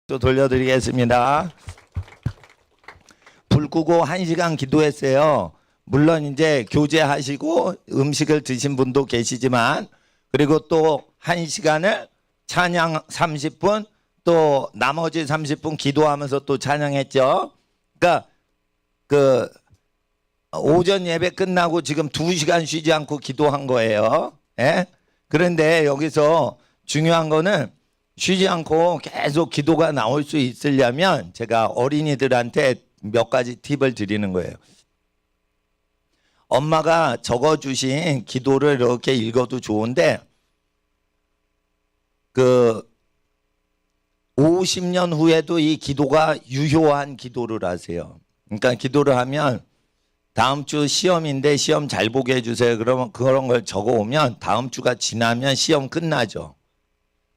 또 돌려드리겠습니다. 불 끄고 1시간 기도했어요. 물론 이제 교제하시고 음식을 드신 분도 계시지만, 그리고 또 1시간을 찬양 30분, 또 나머지 30분 기도하면서 또 찬양했죠. 그러니까 그 오전 예배 끝나고 지금 2시간 쉬지 않고 기도한 거예요. 예? 그런데 여기서 중요한 거는 쉬지 않고 계속 기도가 나올 수 있으려면 제가 어린이들한테 몇 가지 팁을 드리는 거예요. 엄마가 적어주신 기도를 이렇게 읽어도 좋은데, 그 50년 후에도 이 기도가 유효한 기도를 하세요. 그러니까 기도를 하면 다음 주 시험인데 시험 잘 보게 해주세요. 그러면 그런 걸 적어오면 다음 주가 지나면 시험 끝나죠.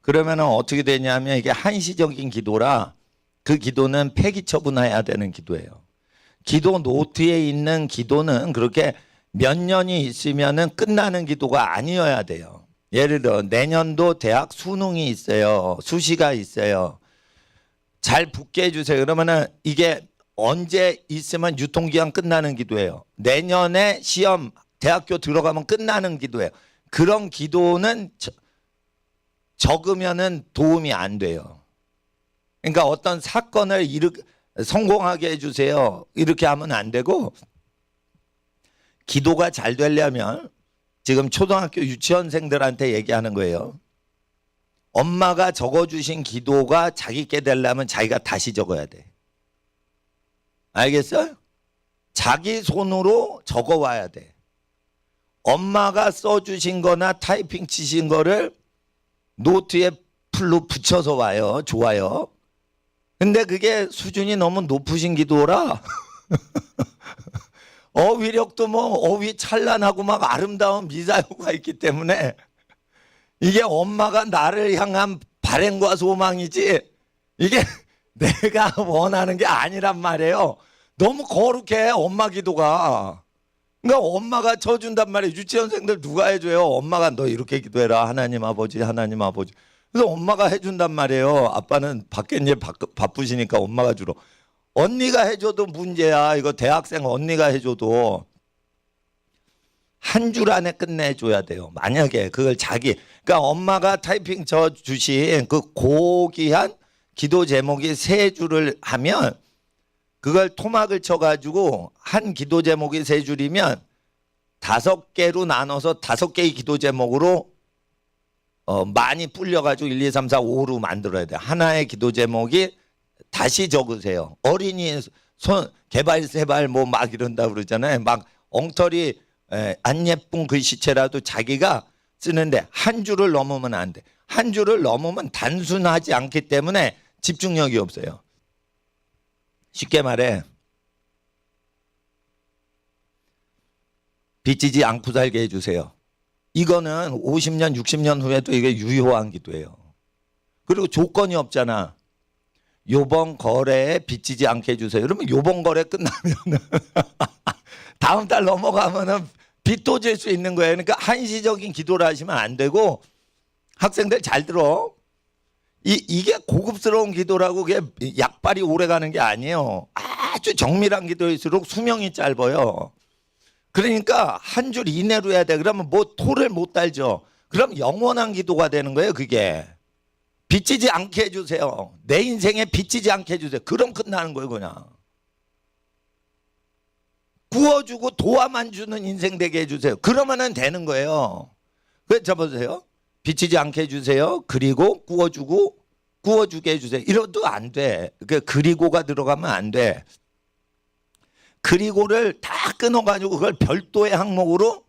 그러면 어떻게 되냐면 이게 한시적인 기도라 그 기도는 폐기 처분해야 되는 기도예요. 기도 노트에 있는 기도는 그렇게 몇 년이 있으면은 끝나는 기도가 아니어야 돼요. 예를 들어 내년도 대학 수능이 있어요. 수시가 있어요. 잘 붙게 해주세요. 그러면은 이게 언제 있으면 유통기한 끝나는 기도예요. 내년에 시험 대학교 들어가면 끝나는 기도예요. 그런 기도는 적으면은 도움이 안 돼요. 그러니까 어떤 사건을 성공하게 해주세요. 이렇게 하면 안 되고, 기도가 잘 되려면 지금 초등학교 유치원생들한테 얘기하는 거예요. 엄마가 적어주신 기도가 자기께 되려면 자기가 다시 적어야 돼. 알겠어요? 자기 손으로 적어와야 돼. 엄마가 써주신 거나 타이핑 치신 거를 노트에 풀로 붙여서 와요. 좋아요. 근데 그게 수준이 너무 높으신 기도라 어휘력도 뭐 어휘 찬란하고 막 아름다운 미사효가 있기 때문에 이게 엄마가 나를 향한 바램과 소망이지 이게 내가 원하는 게 아니란 말이에요. 너무 거룩해 엄마 기도가. 그러니까 엄마가 쳐준단 말이에요. 유치원생들 누가 해줘요? 엄마가 너 이렇게 기도해라. 하나님 아버지 하나님 아버지. 그래서 엄마가 해준단 말이에요. 아빠는 밖에 바쁘시니까 엄마가 주로. 언니가 해줘도 문제야. 이거 대학생 언니가 해줘도 한 줄 안에 끝내줘야 돼요. 만약에 그걸 그러니까 엄마가 타이핑 쳐 주신 그 고귀한 기도 제목이 3줄을 하면 그걸 토막을 쳐가지고 한 기도 제목이 3줄이면 5개로 나눠서 5개의 기도 제목으로 많이 불려가지고 1, 2, 3, 4, 5로 만들어야 돼요. 하나의 기도 제목이 다시 적으세요. 어린이 개발세발 뭐 막 이런다 그러잖아요. 막 엉터리 안 예쁜 글씨체라도 자기가 쓰는데 한 줄을 넘으면 안 돼. 한 줄을 넘으면 단순하지 않기 때문에 집중력이 없어요. 쉽게 말해 빚지지 않고 살게 해주세요. 이거는 50년 60년 후에도 이게 유효한 기도예요. 그리고 조건이 없잖아. 요번 거래에 빚지지 않게 해주세요. 그러면 요번 거래 끝나면 다음 달 넘어가면은 빚도 질 수 있는 거예요. 그러니까 한시적인 기도를 하시면 안 되고, 학생들 잘 들어. 이게 고급스러운 기도라고 그게 약발이 오래 가는 게 아니에요. 아주 정밀한 기도일수록 수명이 짧아요. 그러니까 한 줄 이내로 해야 돼. 그러면 뭐 토를 못 달죠. 그럼 영원한 기도가 되는 거예요. 그게 빚지지 않게 해주세요. 내 인생에 빚지지 않게 해주세요. 그럼 끝나는 거예요. 그냥 구워주고 도와만 주는 인생 되게 해주세요. 그러면은 되는 거예요. 그래서 잡아보세요. 빚지지 않게 해주세요. 그리고 구워주게 해주세요. 이러도 안 돼. 그리고가 들어가면 안 돼. 그리고를 다 끊어가지고 그걸 별도의 항목으로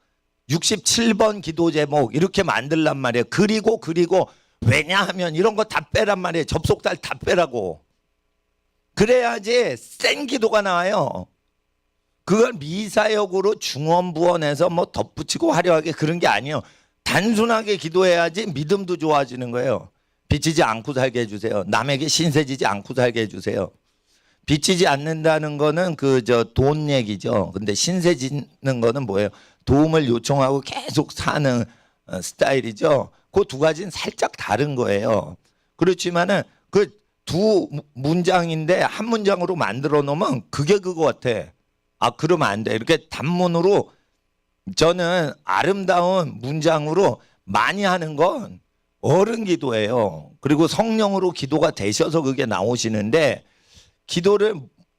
67번 기도 제목 이렇게 만들란 말이에요. 그리고 왜냐하면 이런 거 다 빼란 말이에요. 접속달 다 빼라고. 그래야지 센 기도가 나와요. 그걸 미사역으로 중원부원해서 뭐 덧붙이고 화려하게 그런 게 아니에요. 단순하게 기도해야지 믿음도 좋아지는 거예요. 빚지지 않고 살게 해주세요. 남에게 신세지지 않고 살게 해주세요. 빚지지 않는다는 거는 돈 얘기죠. 근데 신세지는 거는 뭐예요? 도움을 요청하고 계속 사는 스타일이죠. 그 두 가지는 살짝 다른 거예요. 그렇지만은 그 두 문장인데 한 문장으로 만들어 놓으면 그게 그거 같아. 아, 그러면 안 돼. 이렇게 단문으로 저는 아름다운 문장으로 많이 하는 건 어른 기도예요. 그리고 성령으로 기도가 되셔서 그게 나오시는데 기도를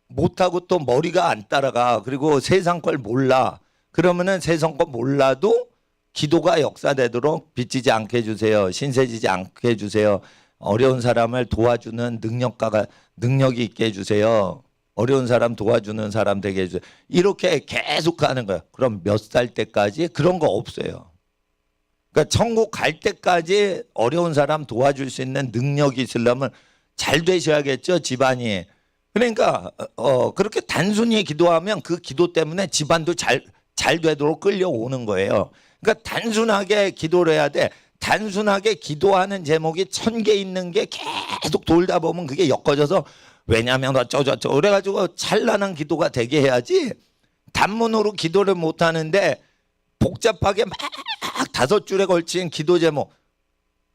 못하고 또 머리가 안 따라가. 그리고 세상 걸 몰라. 그러면은 세상 걸 몰라도 기도가 역사되도록 빚지지 않게 해주세요. 신세지지 않게 해주세요. 어려운 사람을 도와주는 능력이 있게 해주세요. 어려운 사람 도와주는 사람 되게 해주세요. 이렇게 계속 하는 거예요. 그럼 몇 살 때까지 그런 거 없어요. 그러니까 천국 갈 때까지 어려운 사람 도와줄 수 있는 능력이 있으려면 잘 되셔야겠죠, 집안이. 그러니까 그렇게 단순히 기도하면 그 기도 때문에 집안도 잘 되도록 끌려오는 거예요. 그러니까 단순하게 기도를 해야 돼. 단순하게 기도하는 제목이 1000개 있는 게 계속 돌다 보면 그게 엮어져서 왜냐하면 어쩌저쩌 그래가지고 찬란한 기도가 되게 해야지. 단문으로 기도를 못 하는데 복잡하게 막 5줄에 걸친 기도 제목,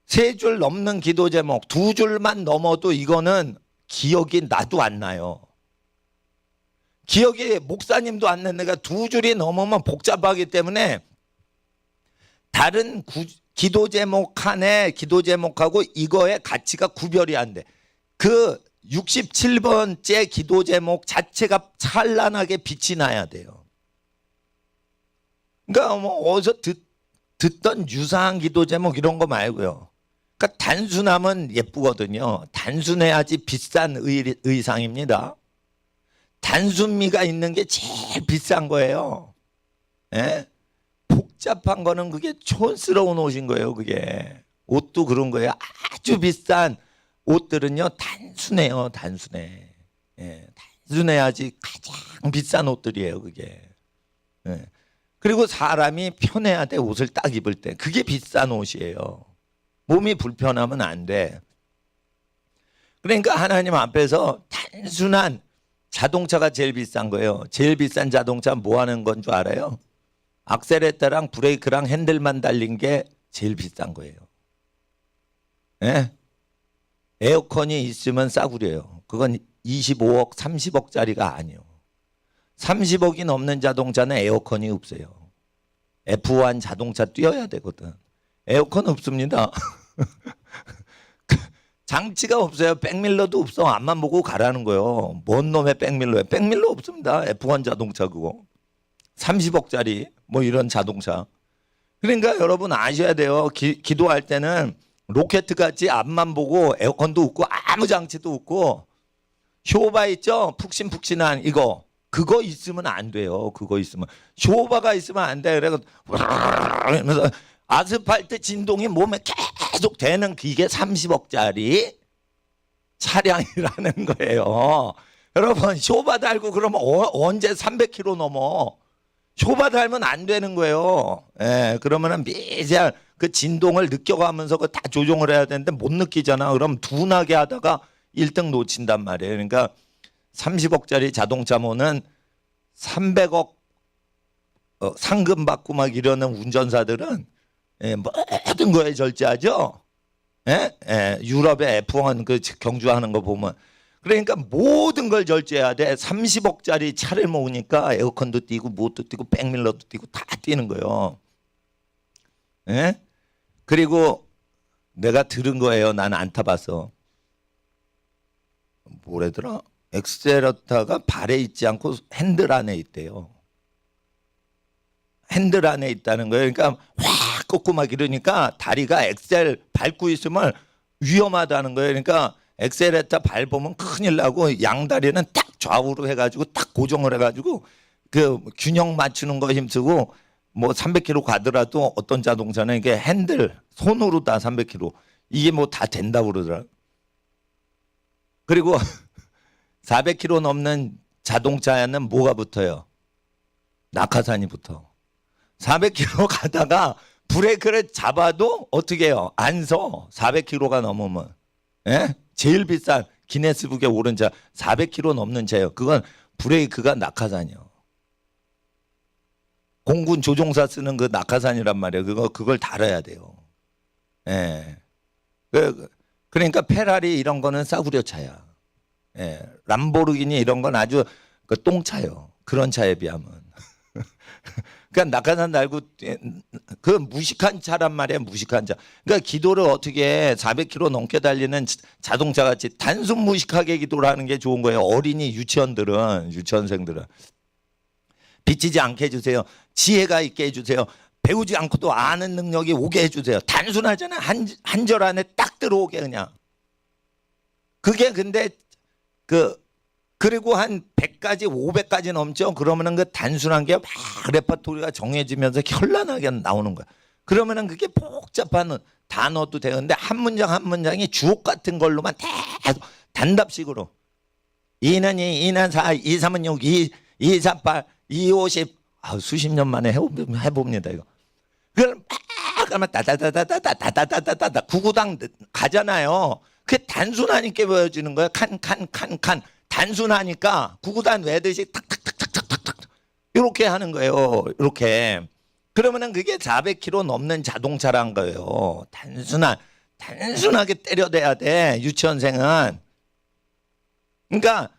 3줄 넘는 기도 제목, 2줄만 넘어도 이거는 기억이 나도 안 나요. 기억이 목사님도 안 나는, 내가 2줄이 넘으면 복잡하기 때문에 다른 기도 제목 안에 기도 제목하고 이거의 가치가 구별이 안 돼. 그 67번째 기도 제목 자체가 찬란하게 빛이 나야 돼요. 그러니까 뭐 어디서 듣던 유사한 기도 제목 이런 거 말고요. 그러니까 단순하면 예쁘거든요. 단순해야지 비싼 의상입니다. 단순미가 있는 게 제일 비싼 거예요. 예? 복잡한 거는 그게 촌스러운 옷인 거예요. 그게 옷도 그런 거예요. 아주 비싼 옷들은요 단순해요. 단순해. 예, 단순해야지 가장 비싼 옷들이에요. 그게. 예. 그리고 사람이 편해야 돼. 옷을 딱 입을 때 그게 비싼 옷이에요. 몸이 불편하면 안 돼. 그러니까 하나님 앞에서 단순한 자동차가 제일 비싼 거예요. 제일 비싼 자동차 뭐 하는 건 줄 알아요? 악셀레터랑 브레이크랑 핸들만 달린 게 제일 비싼 거예요. 예? 에어컨이 있으면 싸구려요. 그건 25억, 30억짜리가 아니에요. 30억이 넘는 자동차는 에어컨이 없어요. F1 자동차 뛰어야 되거든. 에어컨 없습니다. 장치가 없어요. 백밀러도 없어. 앞만 보고 가라는 거예요. 뭔 놈의 백밀러예요. 백밀러 없습니다. F1 자동차 그거. 30억짜리 뭐 이런 자동차. 그러니까 여러분 아셔야 돼요. 기도할 때는 로켓같이 앞만 보고 에어컨도 없고 아무 장치도 없고 쇼바 있죠? 푹신푹신한 이거. 그거 있으면 안 돼요. 그거 있으면. 쇼바가 있으면 안 돼. 그래서 그러면서 아스팔트 진동이 몸에 계속 되는 이게 30억짜리 차량이라는 거예요. 여러분 쇼바 달고 그러면 언제 300km 넘어. 쇼바 달면 안 되는 거예요. 예, 그러면은 미세한 그 진동을 느껴가면서 그 다 조종을 해야 되는데 못 느끼잖아. 그럼 둔하게 하다가 1등 놓친단 말이에요. 그러니까 30억짜리 자동차모는 300억 상금 받고 막 이러는 운전사들은 모든 거에 절제하죠. 예? 예, 유럽의 F1 그 경주하는 거 보면 그러니까 모든 걸 절제해야 돼. 30억짜리 차를 모으니까 에어컨도 뛰고 무엇도 뛰고 백밀러도 뛰고 다 뛰는 거예요. 예? 그리고 내가 들은 거예요. 나는 안 타봐서. 뭐래더라? 엑셀러터가 발에 있지 않고 핸들 안에 있대요. 핸들 안에 있다는 거예요. 그러니까 확 꺾고 막 이러니까 다리가 엑셀 밟고 있으면 위험하다는 거예요. 그러니까 엑셀레터 밟으면 큰일 나고 양다리는 딱 좌우로 해가지고 딱 고정을 해가지고 그 균형 맞추는 거 힘쓰고 뭐 300km 가더라도 어떤 자동차는 이게 핸들 손으로 다 300km 이게 뭐 다 된다고 그러더라. 그리고 400km 넘는 자동차에는 뭐가 붙어요? 낙하산이 붙어. 400km 가다가 브레이크를 잡아도 어떻게 해요? 안 서. 400km가 넘으면. 예? 제일 비싼 기네스북에 오른 차 400km 넘는 차예요. 그건 브레이크가 낙하산이요. 공군 조종사 쓰는 그 낙하산이란 말이에요. 그걸 달아야 돼요. 예. 그러니까 페라리 이런 거는 싸구려 차야. 예, 람보르기니 이런 건 아주 그 똥차요. 그런 차에 비하면. 그러니까 낙하산 날고 그 무식한 차란 말이야. 무식한 차. 그러니까 기도를 어떻게 400km 넘게 달리는 자동차 같이 단순 무식하게 기도를 하는 게 좋은 거예요. 어린이 유치원생들은 비치지 않게 해주세요. 지혜가 있게 해주세요. 배우지 않고도 아는 능력이 오게 해주세요. 단순하잖아요. 한 절 안에 딱 들어오게 그냥. 그게 근데 그리고 한 100가지 500가지 넘죠. 그러면은 그 단순한 게 막 레퍼토리가 정해지면서 현란하게 나오는 거야. 그러면은 그게 복잡한 단어도 되는데 한 문장 한 문장이 주옥 같은 걸로만 계속 단답식으로 2는 2, 2는 4, 2, 3은 6, 2, 4, 8, 2, 50 수십 년 만에 해봅니다 이거. 그걸 막 하면 따다다다다다다다다다다 구구당 가잖아요. 그게 단순하니까 보여지는 거예요. 칸 단순하니까 구구단 외듯이 탁탁탁탁탁탁탁 이렇게 하는 거예요. 이렇게. 그러면은 그게 400km 넘는 자동차란 거예요. 단순하게 때려대야 돼. 유치원생은. 그러니까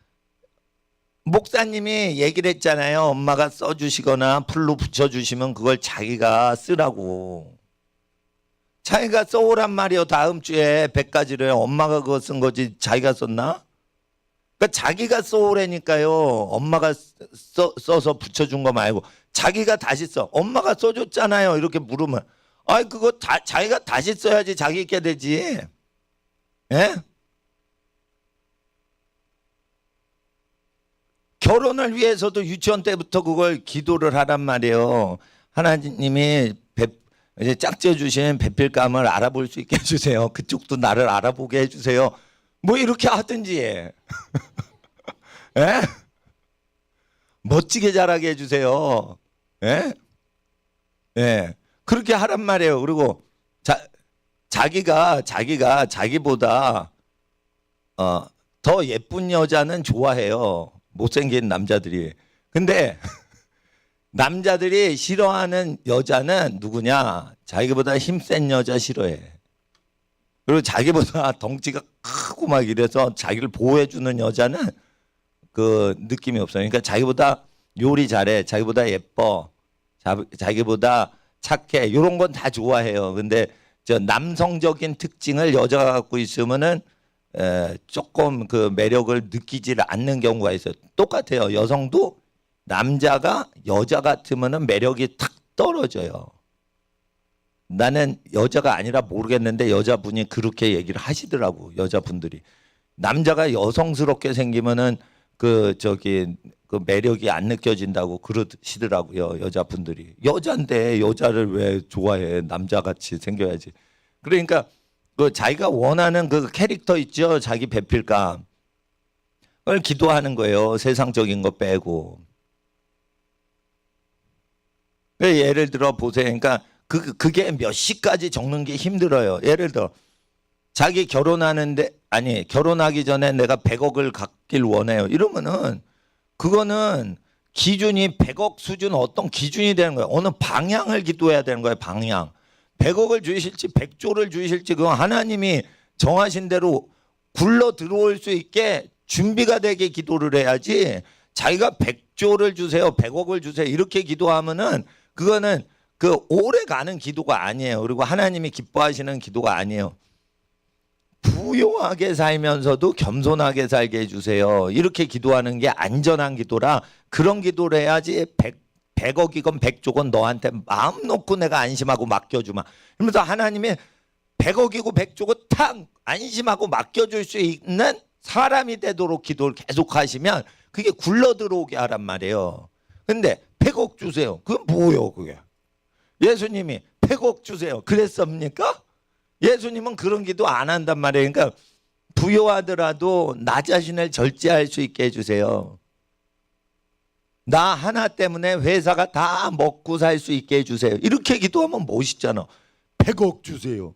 목사님이 얘기를 했잖아요. 엄마가 써주시거나 풀로 붙여주시면 그걸 자기가 쓰라고. 자기가 써오란 말이요. 다음 주에 100가지를 엄마가 그거 쓴 거지 자기가 썼나? 그러니까 자기가 써오라니까요. 엄마가 써서 붙여준 거 말고 자기가 다시 써. 엄마가 써줬잖아요. 이렇게 물으면 아이 그거 자기가 다시 써야지 자기 있게 되지. 예? 결혼을 위해서도 유치원 때부터 그걸 기도를 하란 말이에요. 하나님이 이제 짝지어 주신 배필감을 알아볼 수 있게 해주세요. 그쪽도 나를 알아보게 해주세요. 뭐 이렇게 하든지 예? 멋지게 자라게 해주세요. 예? 예. 그렇게 하란 말이에요. 그리고 자기가 자기보다 더 예쁜 여자는 좋아해요. 못생긴 남자들이. 근데 남자들이 싫어하는 여자는 누구냐? 자기보다 힘센 여자 싫어해. 그리고 자기보다 덩치가 크고 막 이래서 자기를 보호해주는 여자는 그 느낌이 없어요. 그러니까 자기보다 요리 잘해, 자기보다 예뻐, 자기보다 착해, 이런 건 다 좋아해요. 근데 저 남성적인 특징을 여자가 갖고 있으면은 조금 그 매력을 느끼지 않는 경우가 있어요. 똑같아요. 여성도 남자가 여자 같으면은 매력이 탁 떨어져요. 나는 여자가 아니라 모르겠는데 여자분이 그렇게 얘기를 하시더라고. 여자분들이 남자가 여성스럽게 생기면은 그 매력이 안 느껴진다고 그러시더라고요. 여자분들이. 여잔데 여자를 왜 좋아해? 남자같이 생겨야지. 그러니까 그 자기가 원하는 그 캐릭터 있죠. 자기 배필감. 그걸 기도하는 거예요. 세상적인 거 빼고. 예를 들어 보세요. 그러니까 그게 몇 시까지 적는 게 힘들어요. 예를 들어 자기 결혼하기 전에 내가 100억을 갖길 원해요. 이러면은 그거는 기준이 100억 수준 어떤 기준이 되는 거예요. 어느 방향을 기도해야 되는 거예요. 방향. 100억을 주실지 100조를 주실지 그건 하나님이 정하신 대로 굴러 들어올 수 있게 준비가 되게 기도를 해야지. 자기가 100조를 주세요, 100억을 주세요 이렇게 기도하면은 그거는 그 오래 가는 기도가 아니에요. 그리고 하나님이 기뻐하시는 기도가 아니에요. 부요하게 살면서도 겸손하게 살게 해주세요. 이렇게 기도하는 게 안전한 기도라 그런 기도를 해야지 100억이건 100조건 너한테 마음 놓고 내가 안심하고 맡겨주마. 그러면서 하나님이 100억이고 100조고 탁 안심하고 맡겨줄 수 있는 사람이 되도록 기도를 계속 하시면 그게 굴러 들어오게 하란 말이에요. 근데 100억 주세요. 그건 뭐예요 그게? 예수님이 100억 주세요. 그랬습니까? 예수님은 그런 기도 안 한단 말이에요. 그러니까 부요하더라도 나 자신을 절제할 수 있게 해주세요. 나 하나 때문에 회사가 다 먹고 살 수 있게 해주세요. 이렇게 기도하면 멋있잖아. 100억 주세요.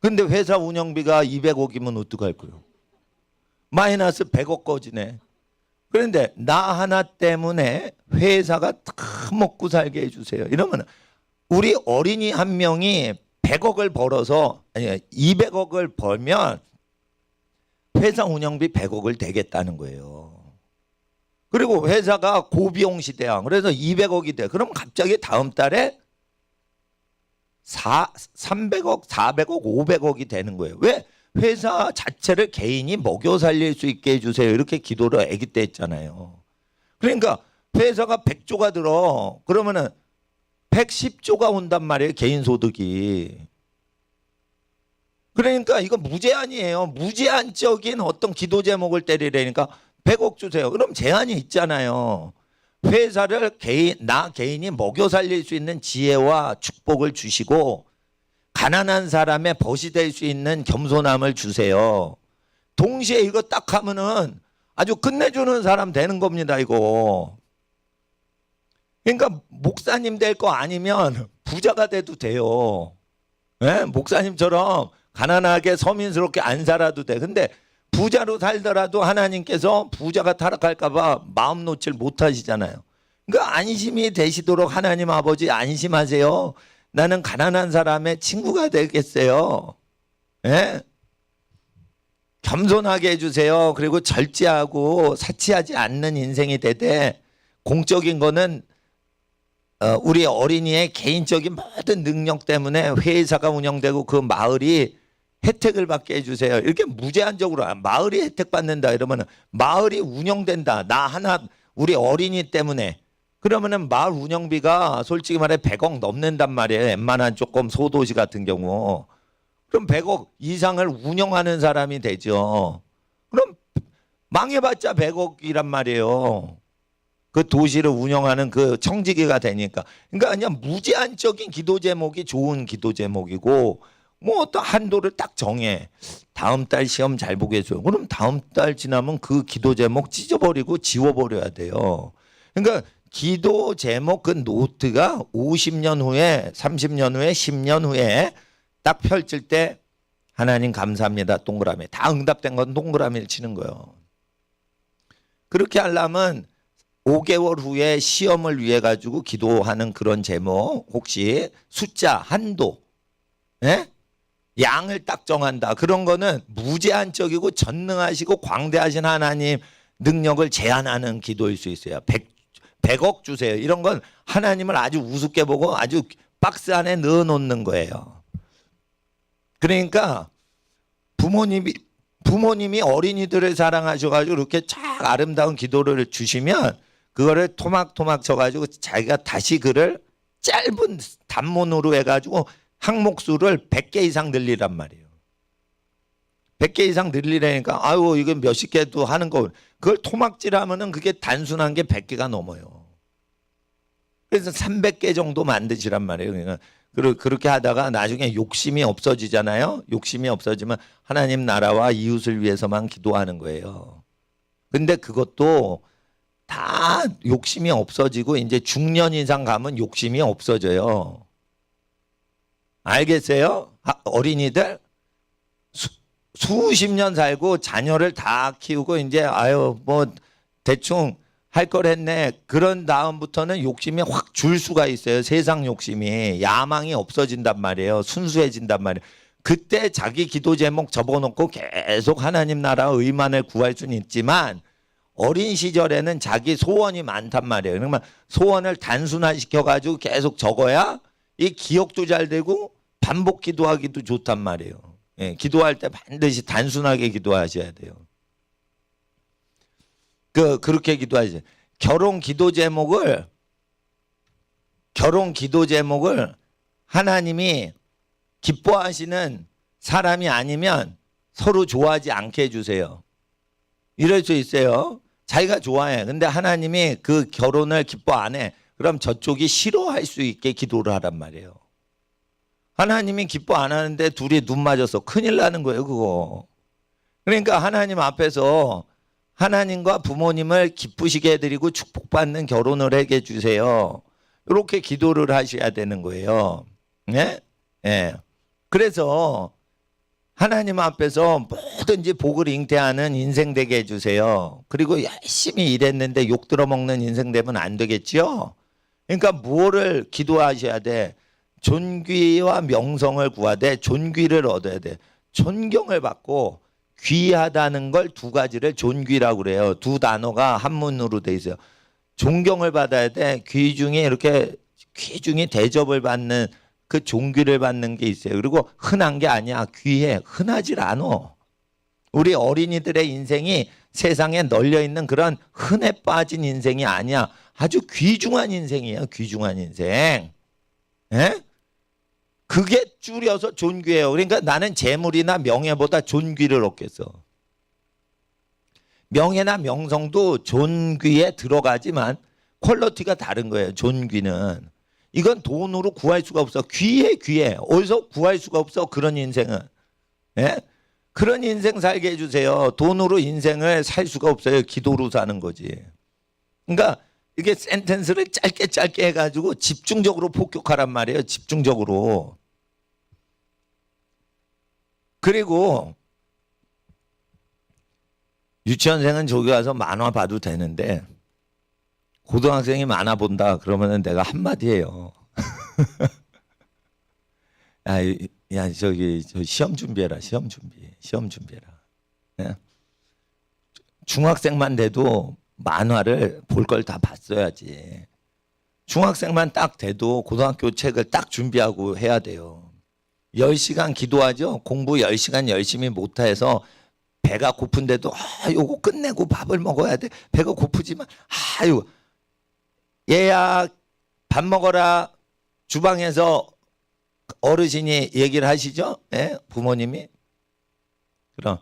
근데 회사 운영비가 200억이면 어떡할 거예요? 마이너스 100억 꺼지네. 그런데 나 하나 때문에 회사가 다 먹고 살게 해주세요. 이러면 우리 어린이 한 명이 100억을 벌어서 아니 200억을 벌면 회사 운영비 100억을 대겠다는 거예요. 그리고 회사가 고비용 시대야. 그래서 200억이 돼. 그럼 갑자기 다음 달에 300억, 400억, 500억이 되는 거예요. 왜? 회사 자체를 개인이 먹여 살릴 수 있게 해주세요. 이렇게 기도를 아기 때 했잖아요. 그러니까 회사가 100조가 들어. 그러면은 110조가 온단 말이에요. 개인 소득이. 그러니까 이거 무제한이에요. 무제한적인 어떤 기도 제목을 때리려니까 100억 주세요. 그럼 제한이 있잖아요. 회사를 나 개인이 먹여 살릴 수 있는 지혜와 축복을 주시고 가난한 사람의 벗이 될 수 있는 겸손함을 주세요. 동시에 이거 딱 하면은 아주 끝내주는 사람 되는 겁니다. 이거. 그러니까 목사님 될 거 아니면 부자가 돼도 돼요. 네? 목사님처럼 가난하게 서민스럽게 안 살아도 돼. 근데 부자로 살더라도 하나님께서 부자가 타락할까 봐 마음 놓질 못하시잖아요. 그러니까 안심이 되시도록 하나님 아버지 안심하세요. 나는 가난한 사람의 친구가 되겠어요. 예? 겸손하게 해주세요. 그리고 절제하고 사치하지 않는 인생이 되되 공적인 거는 우리 어린이의 개인적인 모든 능력 때문에 회사가 운영되고 그 마을이 혜택을 받게 해주세요. 이렇게 무제한적으로 마을이 혜택 받는다 이러면 마을이 운영된다. 나 하나 우리 어린이 때문에 그러면은 마을 운영비가 솔직히 말해 100억 넘는단 말이에요. 웬만한 조금 소도시 같은 경우. 그럼 100억 이상을 운영하는 사람이 되죠. 그럼 망해봤자 100억이란 말이에요. 그 도시를 운영하는 그 청지기가 되니까. 그러니까 그냥 무제한적인 기도 제목이 좋은 기도 제목이고 뭐 어떤 한도를 딱 정해. 다음 달 시험 잘 보게 해줘요. 그럼 다음 달 지나면 그 기도 제목 찢어버리고 지워버려야 돼요. 그러니까 기도 제목 그 노트가 50년 후에 30년 후에 10년 후에 딱 펼칠 때 하나님 감사합니다. 동그라미. 다 응답된 건 동그라미를 치는 거예요. 그렇게 하려면 5개월 후에 시험을 위해 가지고 기도하는 그런 제목 혹시 숫자 한도 예? 양을 딱 정한다. 그런 거는 무제한적이고 전능하시고 광대하신 하나님 능력을 제한하는 기도일 수 있어요. 100억 주세요. 이런 건 하나님을 아주 우습게 보고 아주 박스 안에 넣어놓는 거예요. 그러니까 부모님이 어린이들을 사랑하셔가지고 이렇게 쫙 아름다운 기도를 주시면 그거를 토막토막 쳐가지고 자기가 다시 그를 짧은 단문으로 해가지고 항목수를 100개 이상 늘리란 말이에요. 100개 이상 늘리라니까 아유 이거 몇십 개도 하는 거 그걸 토막질하면은 그게 단순한 게 100개가 넘어요. 그래서 300개 정도 만드시란 말이에요. 그러니까 그렇게 하다가 나중에 욕심이 없어지잖아요. 욕심이 없어지면 하나님 나라와 이웃을 위해서만 기도하는 거예요. 근데 그것도 다 욕심이 없어지고 이제 중년 이상 가면 욕심이 없어져요. 알겠어요? 어린이들 수십 년 살고 자녀를 다 키우고 이제 아유 뭐 대충 할 걸 했네. 그런 다음부터는 욕심이 확 줄 수가 있어요. 세상 욕심이 야망이 없어진단 말이에요. 순수해진단 말이에요. 그때 자기 기도 제목 접어놓고 계속 하나님 나라 의만을 구할 수는 있지만 어린 시절에는 자기 소원이 많단 말이에요. 그러면 소원을 단순화시켜가지고 계속 적어야 이 기억도 잘 되고 반복 기도하기도 좋단 말이에요. 예, 기도할 때 반드시 단순하게 기도하셔야 돼요. 그렇게 기도하세요. 결혼 기도 제목을 하나님이 기뻐하시는 사람이 아니면 서로 좋아하지 않게 해주세요. 이럴 수 있어요. 자기가 좋아해. 근데 하나님이 그 결혼을 기뻐 안 해. 그럼 저쪽이 싫어할 수 있게 기도를 하란 말이에요. 하나님이 기뻐 안 하는데 둘이 눈 맞아서 큰일 나는 거예요, 그거. 그러니까 하나님 앞에서 하나님과 부모님을 기쁘시게 해드리고 축복받는 결혼을 하게 해주세요. 이렇게 기도를 하셔야 되는 거예요. 네? 네. 그래서 하나님 앞에서 뭐든지 복을 잉태하는 인생 되게 해주세요. 그리고 열심히 일했는데 욕 들어먹는 인생 되면 안 되겠죠? 그러니까 뭐를 기도하셔야 돼? 존귀와 명성을 구하되 존귀를 얻어야 돼. 존경을 받고 귀하다는 걸 두 가지를 존귀라고 그래요. 두 단어가 한문으로 돼 있어요. 존경을 받아야 돼. 귀중히 이렇게 귀중히 대접을 받는 그 존귀를 받는 게 있어요. 그리고 흔한 게 아니야. 귀해. 흔하질 않아. 우리 어린이들의 인생이 세상에 널려 있는 그런 흔해 빠진 인생이 아니야. 아주 귀중한 인생이에요. 귀중한 인생. 예? 그게 줄여서 존귀예요. 그러니까 나는 재물이나 명예보다 존귀를 얻겠어. 명예나 명성도 존귀에 들어가지만 퀄리티가 다른 거예요. 존귀는. 이건 돈으로 구할 수가 없어. 귀해 귀해. 어디서 구할 수가 없어. 그런 인생은. 예? 그런 인생 살게 해주세요. 돈으로 인생을 살 수가 없어요. 기도로 사는 거지. 그러니까 이게 센텐스를 짧게 해가지고 집중적으로 폭격하란 말이에요. 집중적으로. 그리고 유치원생은 저기 가서 만화 봐도 되는데 고등학생이 만화 본다 그러면은 내가 한마디 해요. 야, 저기 저 시험 준비해라. 시험 준비해라. 예? 중학생만 돼도 만화를 볼 걸 다 봤어야지. 중학생만 딱 돼도 고등학교 책을 딱 준비하고 해야 돼요. 10시간 기도하죠. 공부 10시간 열심히 못해서 배가 고픈데도 요거 끝내고 밥을 먹어야 돼. 배가 고프지만 아유 얘야 밥 먹어라. 주방에서 어르신이 얘기를 하시죠. 예? 부모님이. 그럼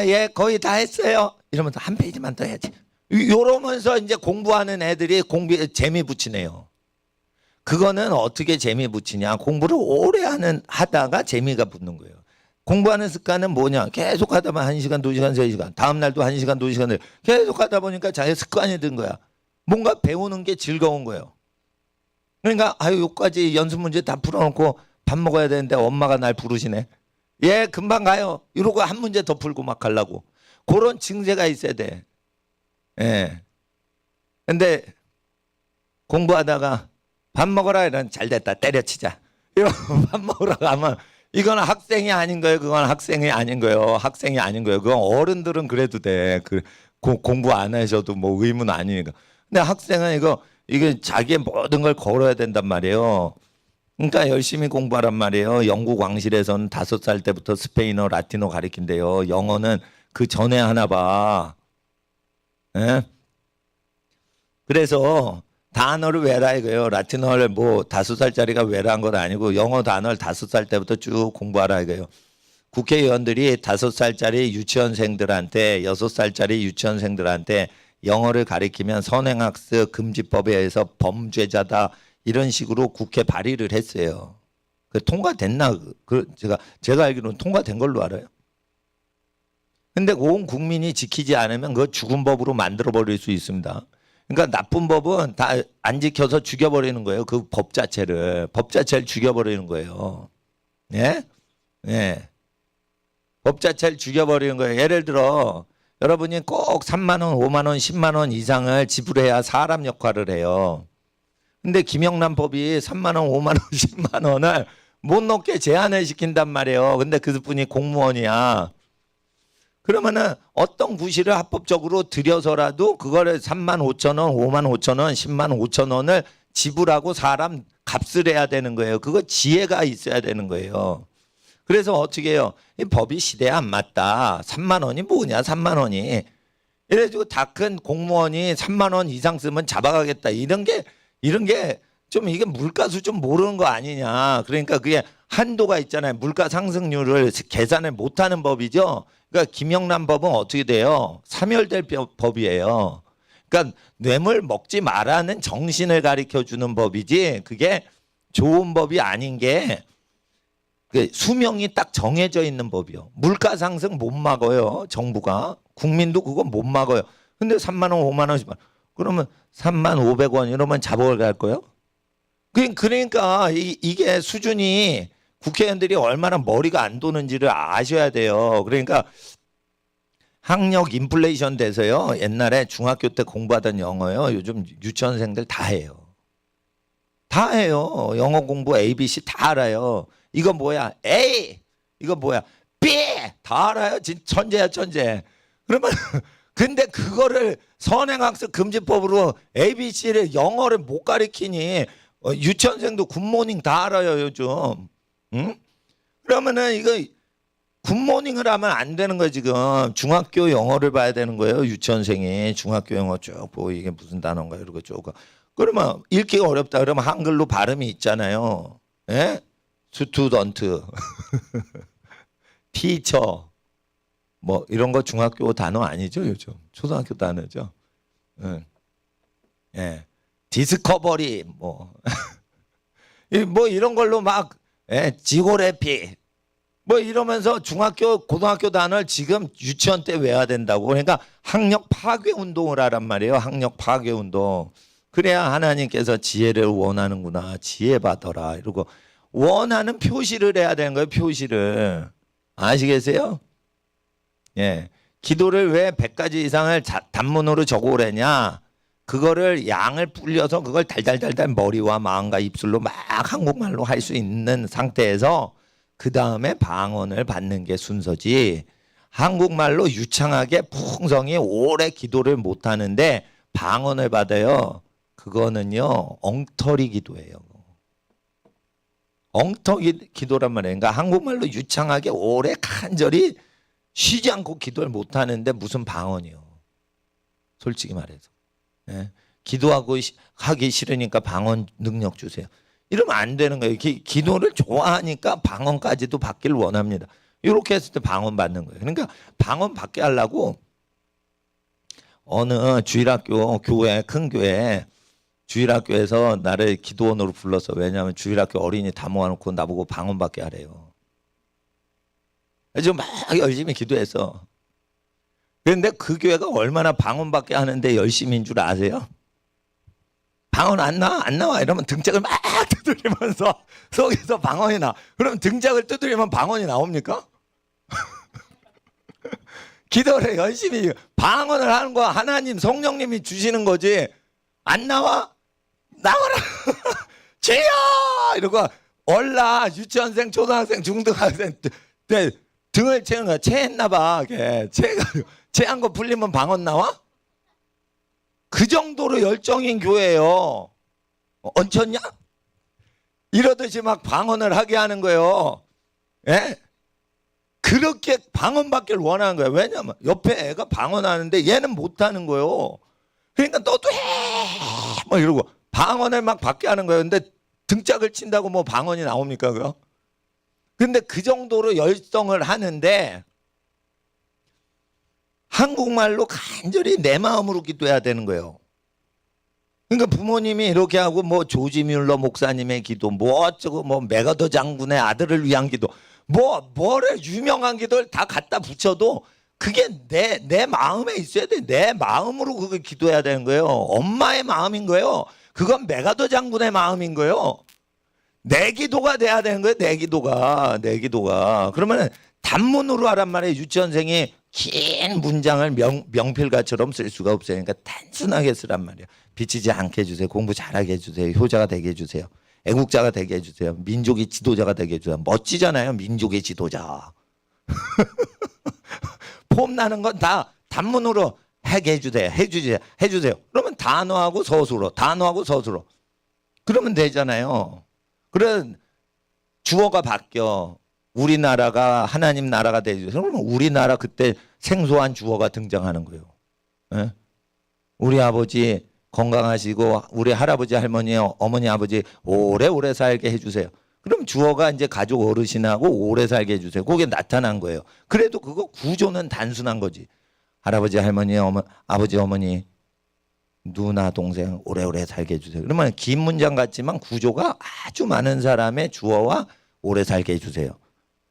예 거의 다 했어요. 이러면서 한 페이지만 더 해야지. 이러면서 이제 공부하는 애들이 공부에 재미 붙이네요. 그거는 어떻게 재미 붙이냐. 공부를 오래 하다가 재미가 붙는 거예요. 공부하는 습관은 뭐냐. 계속 하다 보면 1시간, 2시간, 3시간. 다음 날도 1시간, 2시간 계속 하다 보니까 자기 습관이 든 거야. 뭔가 배우는 게 즐거운 거예요. 그러니까 여기까지 연습 문제 다 풀어놓고 밥 먹어야 되는데 엄마가 날 부르시네. 예, 금방 가요. 이러고 한 문제 더 풀고 막 가려고. 그런 증세가 있어야 돼. 예. 근데 공부하다가 밥 먹어라 이러면 잘 됐다 때려치자. 이러고 밥 먹으러 가면 이건 학생이 아닌 거예요. 그건 학생이 아닌 거예요. 학생이 아닌 거예요. 그건 어른들은 그래도 돼. 공부 안 하셔도 뭐 의문 아니니까. 근데 학생은 이게 자기의 모든 걸 걸어야 된단 말이에요. 그러니까 열심히 공부하란 말이에요. 영국 왕실에서는 5살 때부터 스페인어, 라틴어 가르친대요. 영어는 그 전에 하나 봐. 예? 그래서 단어를 외라 이거예요. 라틴어를 뭐 5살짜리가 외라한 건 아니고 영어 단어를 5살 때부터 쭉 공부하라 이거예요. 국회의원들이 5살짜리 유치원생들한테 6살짜리 유치원생들한테 영어를 가리키면 선행학습 금지법에 의해서 범죄자다 이런 식으로 국회 발의를 했어요. 통과됐나? 제가 알기로는 통과된 걸로 알아요. 근데 온 국민이 지키지 않으면 그거 죽은 법으로 만들어 버릴 수 있습니다. 그러니까 나쁜 법은 다 안 지켜서 죽여버리는 거예요. 그 법 자체를 죽여버리는 거예요. 예? 예. 법 자체를 죽여버리는 거예요. 예를 들어 여러분이 꼭 3만 원, 5만 원, 10만 원 이상을 지불해야 사람 역할을 해요. 근데 김영란 법이 3만 원, 5만 원, 10만 원을 못 넘게 제한을 시킨단 말이에요. 근데 그분이 공무원이야. 그러면은 어떤 구실을 합법적으로 들여서라도 그거를 3만 5천 원, 5만 5천 원, 10만 5천 원을 지불하고 사람 값을 해야 되는 거예요. 그거 지혜가 있어야 되는 거예요. 그래서 어떻게 해요? 이 법이 시대에 안 맞다. 3만 원이 뭐냐 3만 원이. 이래가지고 다 큰 공무원이 3만 원 이상 쓰면 잡아가겠다. 이런 게 좀 이게 물가수 좀 모르는 거 아니냐. 그러니까 그게 한도가 있잖아요. 물가 상승률을 계산을 못하는 법이죠. 그러니까 김영란 법은 어떻게 돼요? 사멸될 법이에요. 그러니까 뇌물 먹지 말라는 정신을 가르쳐주는 법이지 그게 좋은 법이 아닌 게 수명이 딱 정해져 있는 법이요. 물가 상승 못 막아요. 정부가. 국민도 그거 못 막아요. 근데 3만 원, 5만 원, 10만 원. 그러면 3만 500원 이러면 잡아갈 거예요? 그러니까 이게 수준이 국회의원들이 얼마나 머리가 안 도는지를 아셔야 돼요. 그러니까 학력 인플레이션 돼서요. 옛날에 중학교 때 공부하던 영어요. 요즘 유치원생들 다 해요. 다 해요. 영어 공부 ABC 다 알아요. 이거 뭐야? A. 이거 뭐야? B. 다 알아요. 진짜 천재야, 천재. 그러면 근데 그거를 선행학습 금지법으로 ABC를 영어를 못 가르치니 유치원생도 굿모닝 다 알아요, 요즘. 응? 그러면은 이거 굿모닝을 하면 안 되는 거예요, 지금. 중학교 영어를 봐야 되는 거예요, 유치원생이. 중학교 영어 쭉 보고 이게 무슨 단어인가 이러고 쭉. 그러면 읽기가 어렵다 그러면 한글로 발음이 있잖아요. 예? 스튜던트, 티처, 뭐 이런 거 중학교 단어 아니죠, 요즘. 초등학교 단어죠. 예. 예. 디스커버리 뭐 이런 걸로 막 지고래피 뭐 이러면서 중학교 고등학교 단어를 지금 유치원 때 외워야 된다고. 그러니까 학력 파괴 운동을 하란 말이에요. 학력 파괴 운동. 그래야 하나님께서 지혜를 원하는구나. 지혜 받아라 이러고 원하는 표시를 해야 되는 거예요. 표시를. 아시겠어요? 예. 기도를 왜 100가지 이상을 단문으로 적어오래냐. 그거를 양을 불려서 그걸 달달달달 머리와 마음과 입술로 막 한국말로 할 수 있는 상태에서 그 다음에 방언을 받는 게 순서지. 한국말로 유창하게 풍성히 오래 기도를 못 하는데 방언을 받아요. 그거는요 엉터리 기도예요. 엉터리 기도란 말이에요. 그러니까 한국말로 유창하게 오래 간절히 쉬지 않고 기도를 못 하는데 무슨 방언이요. 솔직히 말해서. 예. 기도하고 하기 싫으니까 방언 능력 주세요. 이러면 안 되는 거예요. 기도를 좋아하니까 방언까지도 받기를 원합니다. 이렇게 했을 때 방언 받는 거예요. 그러니까 방언 받게 하려고 어느 주일학교 교회 큰 교회 주일학교에서 나를 기도원으로 불렀어. 왜냐하면 주일학교 어린이 다 모아놓고 나보고 방언 받게 하래요. 그래서 막 열심히 기도했어. 그런데 그 교회가 얼마나 방언 받게 하는데 열심인 줄 아세요? 방언 안 나와 이러면 등짝을 막 두드리면서 속에서 방언이 나. 그럼 등짝을 두드리면 방언이 나옵니까? 기도를 열심히 방언을 하는 거 하나님 성령님이 주시는 거지. 안 나와? 나와라. 죄야 이러고 얼라 유치원생 초등학생 중등학생 등을 채는 거야. 체했나 봐. 체한 거 풀리면 방언 나와? 그 정도로 열정인 교회예요. 얹혔냐? 이러듯이 막 방언을 하게 하는 거예요. 예? 그렇게 방언 받기를 원하는 거예요. 왜냐면 옆에 애가 방언하는데 얘는 못하는 거예요. 그러니까 너도 해! 뭐 이러고 방언을 막 받게 하는 거예요. 근데 등짝을 친다고 뭐 방언이 나옵니까? 그거? 근데 그 정도로 열성을 하는데 한국말로 간절히 내 마음으로 기도해야 되는 거예요. 그러니까 부모님이 이렇게 하고 뭐 조지 뮬러 목사님의 기도 뭐 어쩌고 뭐 메가더 장군의 아들을 위한 기도 뭐를 유명한 기도를 다 갖다 붙여도 그게 내 마음에 있어야 돼. 내 마음으로 그걸 기도해야 되는 거예요. 엄마의 마음인 거예요. 그건 메가더 장군의 마음인 거예요. 내 기도가 돼야 되는 거예요. 내 기도가. 그러면 단문으로 하란 말이에요. 유치원생이 긴 문장을 명필가처럼 쓸 수가 없어요. 그러니까 단순하게 쓰란 말이에요. 비치지 않게 해주세요. 공부 잘하게 해주세요. 효자가 되게 해주세요. 애국자가 되게 해주세요. 민족의 지도자가 되게 해주세요. 멋지잖아요. 민족의 지도자. 폼 나는 건 다 단문으로 하게 해주세요. 그러면 단어하고 서술어. 그러면 되잖아요. 그래 주어가 바뀌어. 우리나라가 하나님 나라가 되죠. 그러면 우리나라 그때 생소한 주어가 등장하는 거예요. 예? 우리 아버지 건강하시고 우리 할아버지 할머니 어머니 아버지 오래오래 살게 해주세요. 그럼 주어가 이제 가족 어르신하고 오래 살게 해주세요. 그게 나타난 거예요. 그래도 그거 구조는 단순한 거지. 할아버지 할머니 아버지 어머니 누나 동생 오래오래 살게 해주세요. 그러면 긴 문장 같지만 구조가 아주 많은 사람의 주어와 오래 살게 해주세요.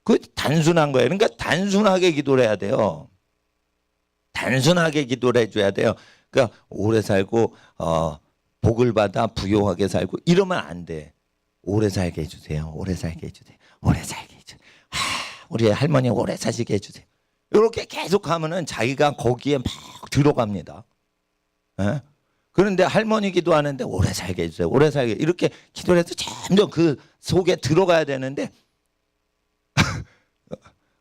그 단순한 거예요. 그러니까 단순하게 기도를 해야 돼요. 단순하게 기도를 해줘야 돼요. 그러니까 오래 살고 복을 받아 부요하게 살고 이러면 안 돼. 오래 살게 해주세요. 오래 살게 해주세요. 우리 할머니 오래 사시게 해주세요. 이렇게 계속 하면은 자기가 거기에 막 들어갑니다. 예? 그런데 할머니 기도하는데 오래 살게 해주세요. 오래 살게. 이렇게 기도를 해서 점점 그 속에 들어가야 되는데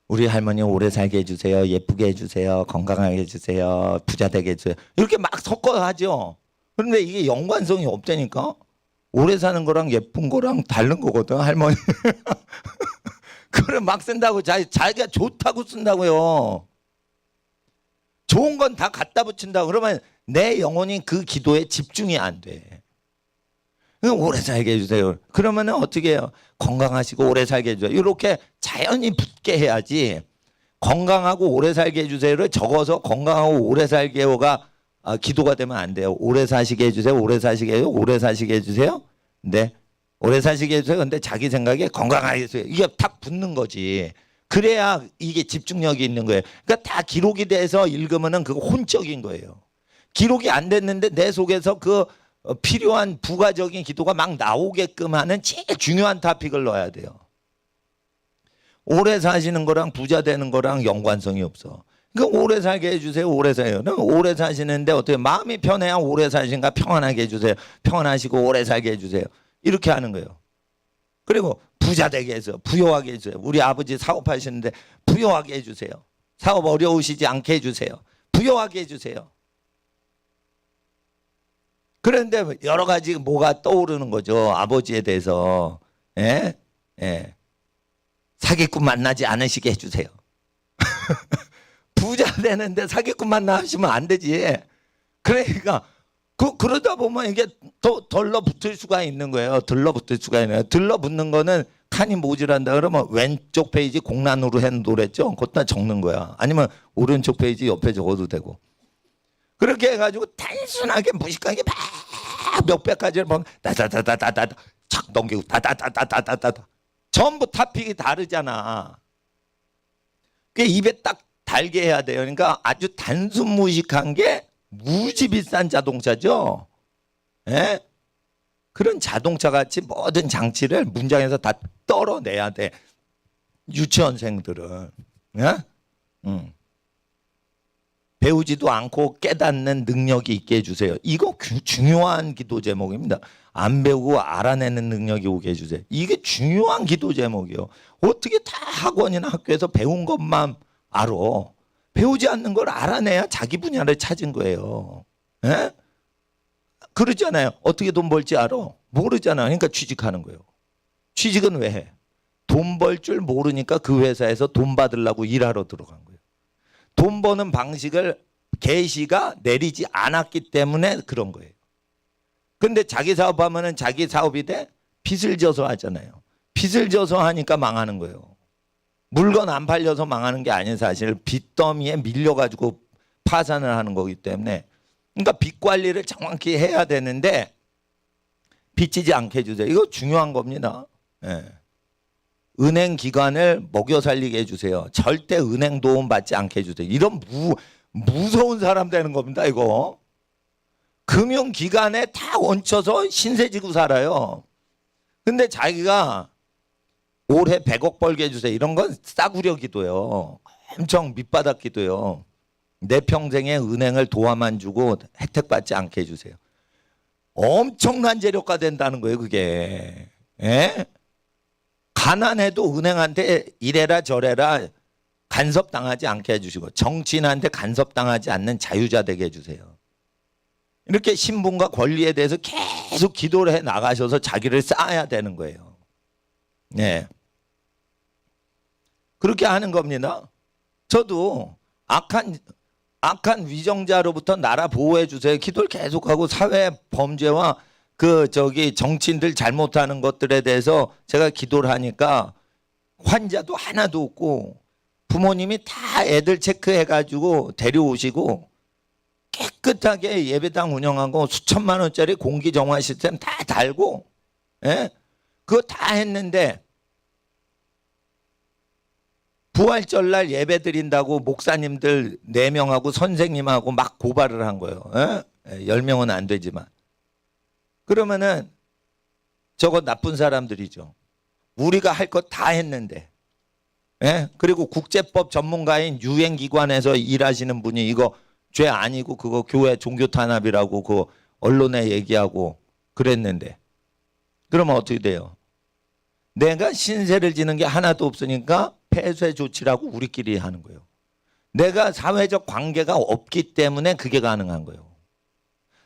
우리 할머니 오래 살게 해주세요. 예쁘게 해주세요. 건강하게 해주세요. 부자 되게 해주세요. 이렇게 막 섞어 하죠. 그런데 이게 연관성이 없다니까. 오래 사는 거랑 예쁜 거랑 다른 거거든, 할머니. 그걸 막 쓴다고 자기가 좋다고 쓴다고요. 좋은 건 다 갖다 붙인다. 그러면 내 영혼이 그 기도에 집중이 안 돼. 오래 살게 해주세요. 그러면은 어떻게 해요? 건강하시고 오래 살게 해주세요. 이렇게 자연히 붙게 해야지. 건강하고 오래 살게 해주세요를 적어서 건강하고 오래 살게요가 기도가 되면 안 돼요. 오래 사시게 해주세요. 오래 사시게 해요. 오래 사시게 해주세요. 네, 오래 사시게 해주세요. 근데 자기 생각에 건강하게 해주세요. 이게 탁 붙는 거지. 그래야 이게 집중력이 있는 거예요. 그러니까 다 기록이 돼서 읽으면은 그거 혼적인 거예요. 기록이 안 됐는데 내 속에서 그 필요한 부가적인 기도가 막 나오게끔 하는 제일 중요한 토픽을 넣어야 돼요. 오래 사시는 거랑 부자 되는 거랑 연관성이 없어. 그러니까 오래 살게 해주세요. 오래 살게요. 오래 사시는데 어떻게 마음이 편해야 오래 사신가 평안하게 해주세요. 평안하시고 오래 살게 해주세요. 이렇게 하는 거예요. 그리고 부자 되게 해서 부유하게 해주세요. 우리 아버지 사업하시는데 부유하게 해주세요. 사업 어려우시지 않게 해주세요. 부유하게 해주세요. 그런데 여러 가지 뭐가 떠오르는 거죠. 아버지에 대해서. 예? 예. 사기꾼 만나지 않으시게 해주세요. 부자 되는데 사기꾼 만나시면 안 되지. 그러니까 그러다 보면 이게 더 덜러붙을 수가 있는 거예요. 들러붙을 수가 있는 거예요. 들러붙는 거는 칸이 모자란다 그러면 왼쪽 페이지 공란으로 해놓으랬죠. 그것도 적는 거야. 아니면 오른쪽 페이지 옆에 적어도 되고. 그렇게 해가지고 단순하게 무식하게 막 몇백 가지를 보면 다다다다다다 착 넘기고 다다다다다다다 전부 토픽이 다르잖아. 그 입에 딱 달게 해야 돼요. 그러니까 아주 단순 무식한 게 무지 비싼 자동차죠. 예? 그런 자동차 같이 모든 장치를 문장에서 다 떨어내야 돼. 유치원생들은. 예? 배우지도 않고 깨닫는 능력이 있게 해주세요. 이거 중요한 기도 제목입니다. 안 배우고 알아내는 능력이 오게 해주세요. 이게 중요한 기도 제목이요. 어떻게 다 학원이나 학교에서 배운 것만 알아. 배우지 않는 걸 알아내야 자기 분야를 찾은 거예요. 에? 그러잖아요. 어떻게 돈 벌지 알아? 모르잖아. 그러니까 취직하는 거예요. 취직은 왜 해? 돈 벌 줄 모르니까 그 회사에서 돈 받으려고 일하러 들어간 거예요. 돈 버는 방식을 계시가 내리지 않았기 때문에 그런 거예요. 근데 자기 사업하면은 자기 사업이 돼? 빚을 져서 하잖아요. 빚을 져서 하니까 망하는 거예요. 물건 안 팔려서 망하는 게 아닌 사실 빚더미에 밀려가지고 파산을 하는 거기 때문에 그러니까 빚 관리를 정확히 해야 되는데 빚지지 않게 해주세요. 이거 중요한 겁니다. 예. 은행 기관을 먹여 살리게 해주세요. 절대 은행 도움 받지 않게 해주세요. 이런 무서운 사람 되는 겁니다. 이거 금융기관에 다 얹혀서 신세지고 살아요. 근데 자기가 올해 100억 벌게 해주세요. 이런 건 싸구려 기도요. 엄청 밑바닥 기도요. 내 평생에 은행을 도와만 주고 혜택 받지 않게 해주세요. 엄청난 재력가 된다는 거예요. 그게. 예? 가난해도 은행한테 이래라 저래라 간섭당하지 않게 해주시고 정치인한테 간섭당하지 않는 자유자 되게 해주세요. 이렇게 신분과 권리에 대해서 계속 기도를 해 나가셔서 자기를 쌓아야 되는 거예요. 네. 그렇게 하는 겁니다. 저도 악한 위정자로부터 나라 보호해 주세요. 기도를 계속하고 사회 범죄와 정치인들 잘못하는 것들에 대해서 제가 기도를 하니까 환자도 하나도 없고 부모님이 다 애들 체크해가지고 데려오시고 깨끗하게 예배당 운영하고 수천만 원짜리 공기정화 시스템 다 달고, 예? 그거 다 했는데 부활절날 예배 드린다고 목사님들 4명하고 선생님하고 막 고발을 한 거예요. 예? 10명은 안 되지만. 그러면은 저거 나쁜 사람들이죠. 우리가 할 것 다 했는데. 예? 그리고 국제법 전문가인 유엔기관에서 일하시는 분이 이거 죄 아니고 그거 교회 종교 탄압이라고 그거 언론에 얘기하고 그랬는데 그러면 어떻게 돼요? 내가 신세를 지는 게 하나도 없으니까 폐쇄 조치라고 우리끼리 하는 거예요. 내가 사회적 관계가 없기 때문에 그게 가능한 거예요.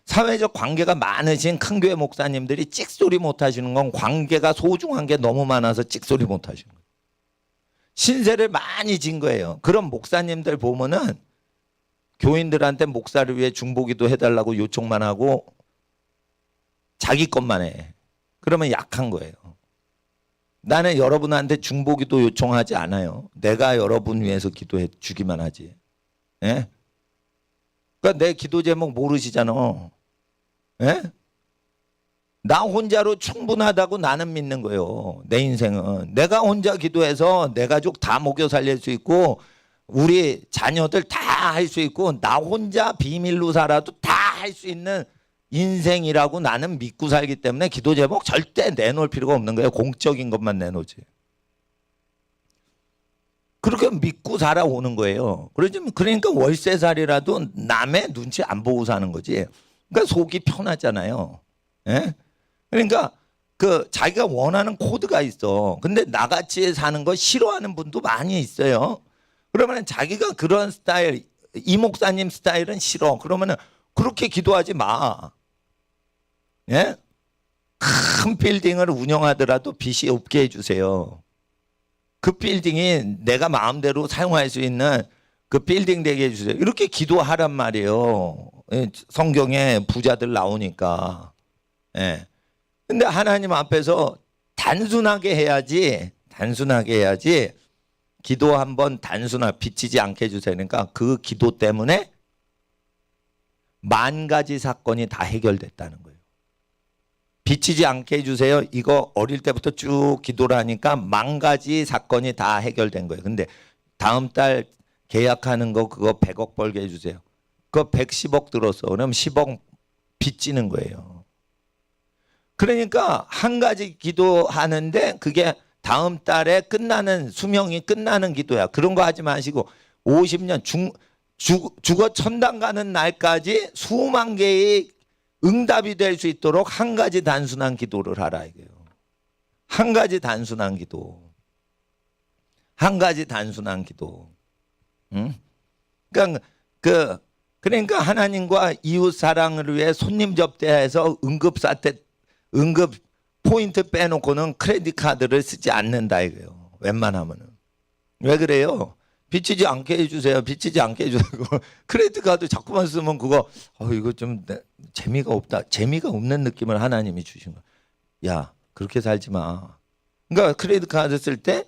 사회적 관계가 많으신 큰 교회 목사님들이 찍소리 못 하시는 건 관계가 소중한 게 너무 많아서 찍소리 못 하시는 거예요. 신세를 많이 진 거예요. 그런 목사님들 보면은 교인들한테 목사를 위해 중보기도 해달라고 요청만 하고 자기 것만 해. 그러면 약한 거예요. 나는 여러분한테 중보기도 요청하지 않아요. 내가 여러분 위해서 기도해 주기만 하지. 예? 그러니까 내 기도 제목 모르시잖아. 예? 나 혼자로 충분하다고 나는 믿는 거예요. 내 인생은. 내가 혼자 기도해서 내 가족 다 먹여 살릴 수 있고 우리 자녀들 다 할 수 있고 나 혼자 비밀로 살아도 다 할 수 있는 인생이라고 나는 믿고 살기 때문에 기도 제목 절대 내놓을 필요가 없는 거예요. 공적인 것만 내놓지. 그렇게 믿고 살아오는 거예요. 그러니까 월세살이라도 남의 눈치 안 보고 사는 거지. 그러니까 속이 편하잖아요. 예? 그러니까 그 자기가 원하는 코드가 있어. 근데 나같이 사는 거 싫어하는 분도 많이 있어요. 그러면 자기가 그런 스타일, 이 목사님 스타일은 싫어. 그러면은 그렇게 기도하지 마. 예? 큰 빌딩을 운영하더라도 빚이 없게 해주세요. 그 빌딩이 내가 마음대로 사용할 수 있는 그 빌딩 되게 해주세요. 이렇게 기도하란 말이에요. 성경에 부자들 나오니까. 예. 근데 하나님 앞에서 단순하게 해야지 기도 한번 비치지 않게 해주세요. 그러니까 그 기도 때문에 만 가지 사건이 다 해결됐다는 거예요. 비치지 않게 해주세요. 이거 어릴 때부터 쭉 기도를 하니까 만 가지 사건이 다 해결된 거예요. 근데 다음 달 계약하는 거 그거 100억 벌게 해주세요. 그거 110억 들었어. 그럼 10억 빚지는 거예요. 그러니까 한 가지 기도하는데 그게 다음 달에 수명이 끝나는 기도야. 그런 거 하지 마시고 50년 죽어 천당 가는 날까지 수만 개의 응답이 될 수 있도록 한 가지 단순한 기도를 하라 이거예요. 한 가지 단순한 기도. 한 가지 단순한 기도. 응? 그러니까 하나님과 이웃 사랑을 위해 손님 접대해서 응급 포인트 빼놓고는 크레딧 카드를 쓰지 않는다 이거예요. 웬만하면은. 왜 그래요? 비치지 않게 해주세요. 비치지 않게 해주세요. 크레딧 카드 자꾸만 쓰면 그거 이거 좀 재미가 없다. 재미가 없는 느낌을 하나님이 주신 거야. 야 그렇게 살지 마. 그러니까 크레딧 카드 쓸 때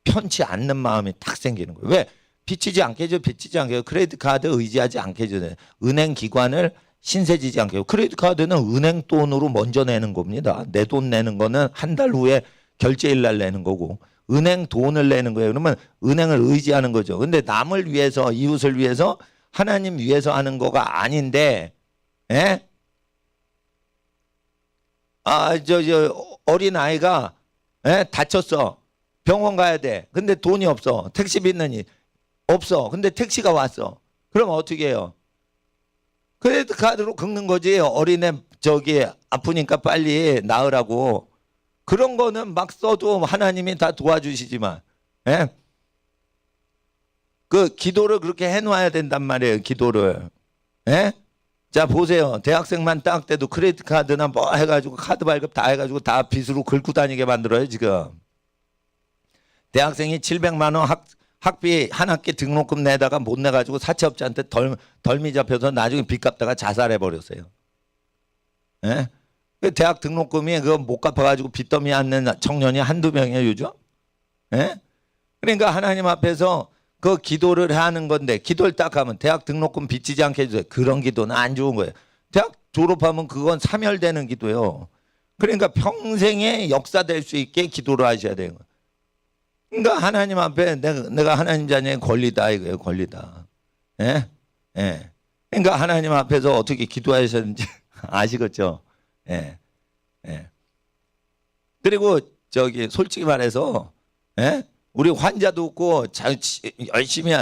편치 않는 마음이 탁 생기는 거예요. 왜? 비치지 않게 해줘. 비치지 않게 해줘. 크레딧 카드 의지하지 않게 해줘요. 은행 기관을 신세지지 않게 해요. 크레딧 카드는 은행 돈으로 먼저 내는 겁니다. 내 돈 내는 거는 한 달 후에 결제일 날 내는 거고 은행 돈을 내는 거예요. 그러면 은행을 의지하는 거죠. 근데 남을 위해서 이웃을 위해서 하나님 위해서 하는 거가 아닌데 예? 어린 아이가 다쳤어. 병원 가야 돼. 근데 돈이 없어. 택시비 있느니 없어. 근데 택시가 왔어. 그럼 어떻게 해요? 크레딧 카드로 긁는 거지. 어린애 아프니까 빨리 나으라고. 그런 거는 막 써도 하나님이 다 도와주시지만, 예? 그 기도를 그렇게 해놔야 된단 말이에요. 기도를, 예? 자 보세요. 대학생만 딱 때도 크레딧 카드나 뭐 해가지고 카드 발급 다 해가지고 다 빚으로 긁고 다니게 만들어요 지금. 대학생이 700만 원 학비 한 학기 등록금 내다가 못 내가지고 사채업자한테 덜미 잡혀서 나중에 빚 갚다가 자살해 버렸어요. 예? 대학 등록금이 그거 못 갚아가지고 빚더미 앉는 청년이 한두 명이에요 요즘. 예? 그러니까 하나님 앞에서 그 기도를 하는 건데 기도를 딱 하면 대학 등록금 빚지지 않게 해주세요. 그런 기도는 안 좋은 거예요. 대학 졸업하면 그건 사멸되는 기도예요. 그러니까 평생에 역사될 수 있게 기도를 하셔야 돼요. 그러니까 하나님 앞에 내가 하나님 자녀의 권리다 이거예요. 권리다. 예? 예. 그러니까 하나님 앞에서 어떻게 기도하셨는지 아시겠죠? 예. 예. 그리고 솔직히 말해서 예? 우리 환자도 없고 열심히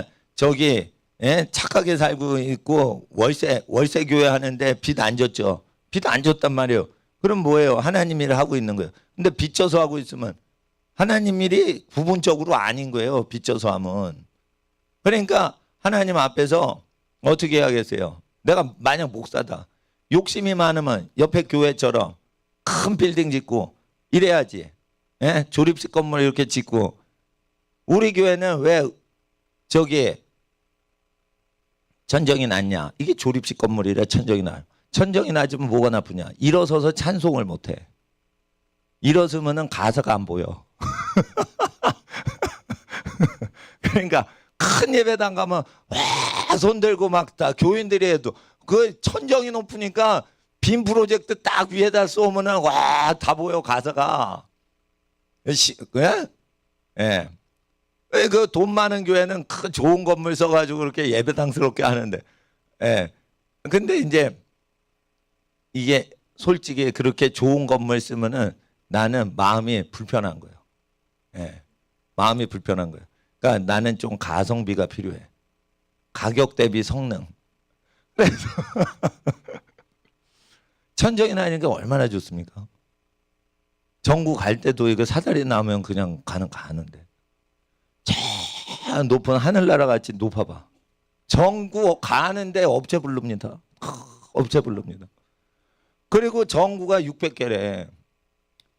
착하게 살고 있고 월세 교회 하는데 빚 안 졌죠. 빚 안 줬단 말이에요. 그럼 뭐예요? 하나님 일을 하고 있는 거예요. 근데 빚져서 하고 있으면 하나님 일이 부분적으로 아닌 거예요. 빚져서 하면. 그러니까 하나님 앞에서 어떻게 해야겠어요? 내가 만약 목사다. 욕심이 많으면 옆에 교회처럼 큰 빌딩 짓고 이래야지. 예? 조립식 건물 이렇게 짓고. 우리 교회는 왜 저기 천정이 낮냐? 이게 조립식 건물이라 천정이 나요. 천정이 낮으면 뭐가 나쁘냐? 일어서서 찬송을 못해. 일어서면은 가사가 안 보여. 그러니까 큰 예배당 가면 와 손 들고 막 다 교인들이 해도 그 천정이 높으니까 빔 프로젝트 딱 위에다 쏘면은 와 다 보여 가사가. 예? 예. 그 돈 많은 교회는 큰 좋은 건물 써가지고 그렇게 예배당스럽게 하는데, 예. 근데 이제 이게 솔직히 그렇게 좋은 건물 쓰면은 나는 마음이 불편한 거예요. 예. 마음이 불편한 거예요. 그러니까 나는 좀 가성비가 필요해. 가격 대비 성능. 그래서 천정이 나니까 얼마나 좋습니까? 전국 갈 때도 이거 사다리 나오면 그냥 가는데. 제일 높은 하늘나라 같이 높아봐. 전구 가는데 업체 부릅니다. 업체 부릅니다. 그리고 전구가 600개래.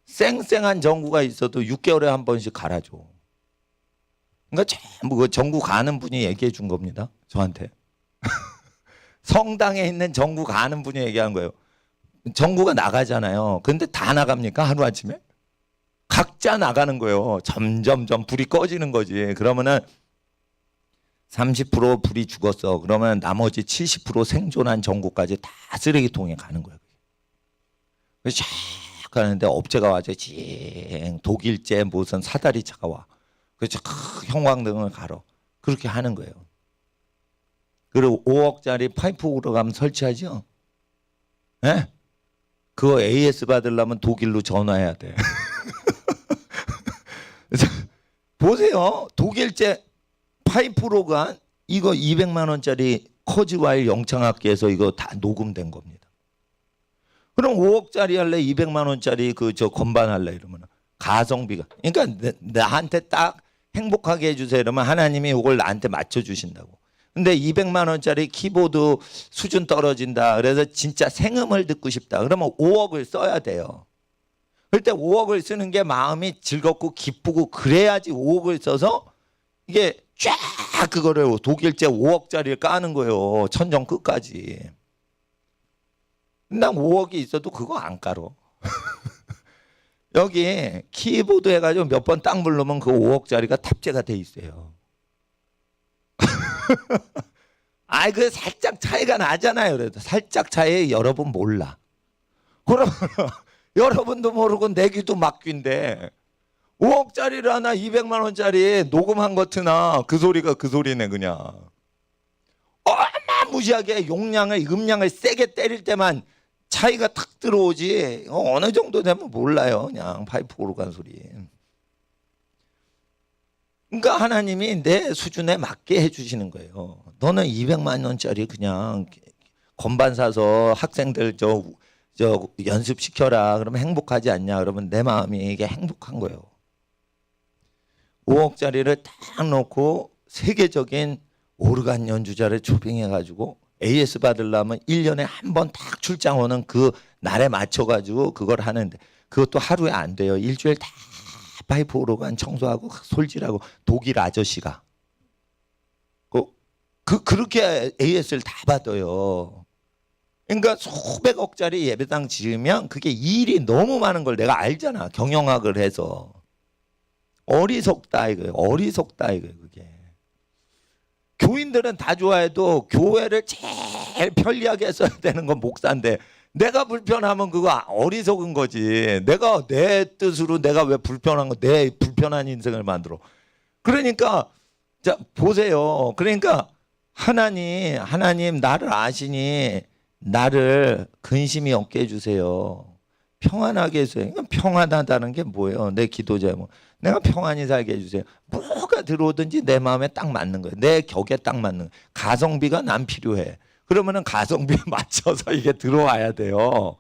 쌩쌩한 전구가 있어도 6개월에 한 번씩 갈아줘. 그러니까 전부 그 전구 가는 분이 얘기해 준 겁니다. 저한테. 성당에 있는 전구 가는 분이 얘기한 거예요. 전구가 나가잖아요. 근데 다 나갑니까? 하루아침에? 각자 나가는 거예요. 점점점 불이 꺼지는 거지. 그러면은 30% 불이 죽었어. 그러면 나머지 70% 생존한 전구까지 다 쓰레기통에 가는 거예요. 그래서 쫙 가는데 업체가 와서 징 독일제 무슨 사다리 차가 와. 그래서 형광등을 갈아. 그렇게 하는 거예요. 그리고 5억짜리 파이프 오르감 설치하죠. 예? 그거 AS 받으려면 독일로 전화해야 돼. 보세요. 독일제 파이프로간 이거 200만 원짜리 커즈와일 영창학교에서 이거 다 녹음된 겁니다. 그럼 5억짜리 할래? 200만 원짜리 그 저 건반 할래? 이러면 가성비가. 그러니까 나한테 딱 행복하게 해주세요. 이러면 하나님이 이걸 나한테 맞춰주신다고. 근데 200만 원짜리 키보드 수준 떨어진다. 그래서 진짜 생음을 듣고 싶다. 그러면 5억을 써야 돼요. 그때 5억을 쓰는 게 마음이 즐겁고 기쁘고 그래야지 5억을 써서 이게 쫙 그거를 독일제 5억짜리를 까는 거예요. 천정 끝까지. 난 5억이 있어도 그거 안 깔어. 여기 키보드 해가지고 몇 번 딱 누르면 그 5억짜리가 탑재가 돼 있어요. 아이 그 살짝 차이가 나잖아요. 그래도 살짝 차이 여러분 몰라. 그러면 여러분도 모르고 내기도 막귀인데 5억짜리를 하나 200만 원짜리 녹음한 거 트나 그 소리가 그 소리네 그냥. 어마무시하게 용량을 음량을 세게 때릴 때만 차이가 탁 들어오지 어느 정도 되면 몰라요. 그냥 파이프 오르간 소리. 그러니까 하나님이 내 수준에 맞게 해주시는 거예요. 너는 200만 원짜리 그냥 건반 사서 학생들 저 연습시켜라. 그러면 행복하지 않냐. 그러면 내 마음이 이게 행복한 거예요. 5억짜리를 딱 놓고 세계적인 오르간 연주자를 초빙해가지고 AS 받으려면 1년에 한 번 딱 출장 오는 그 날에 맞춰가지고 그걸 하는데 그것도 하루에 안 돼요. 일주일 다 파이프 오르간 청소하고 솔질하고 독일 아저씨가 그렇게 AS를 다 받아요. 그러니까 수백억짜리 예배당 지으면 그게 일이 너무 많은 걸 내가 알잖아. 경영학을 해서. 어리석다 이거예요. 어리석다 이거예요. 그게. 교인들은 다 좋아해도 교회를 제일 편리하게 써야 되는 건 목사인데 내가 불편하면 그거 어리석은 거지. 내가 내 뜻으로 내가 왜 불편한 거 내 불편한 인생을 만들어. 그러니까 자 보세요. 그러니까 하나님 나를 아시니 나를 근심이 없게 해주세요. 평안하게 해주세요. 평안하다는 게 뭐예요? 내 기도 제목. 내가 평안히 살게 해주세요. 뭐가 들어오든지 내 마음에 딱 맞는 거예요. 내 격에 딱 맞는 거예요. 가성비가 난 필요해. 그러면은 가성비에 맞춰서 이게 들어와야 돼요.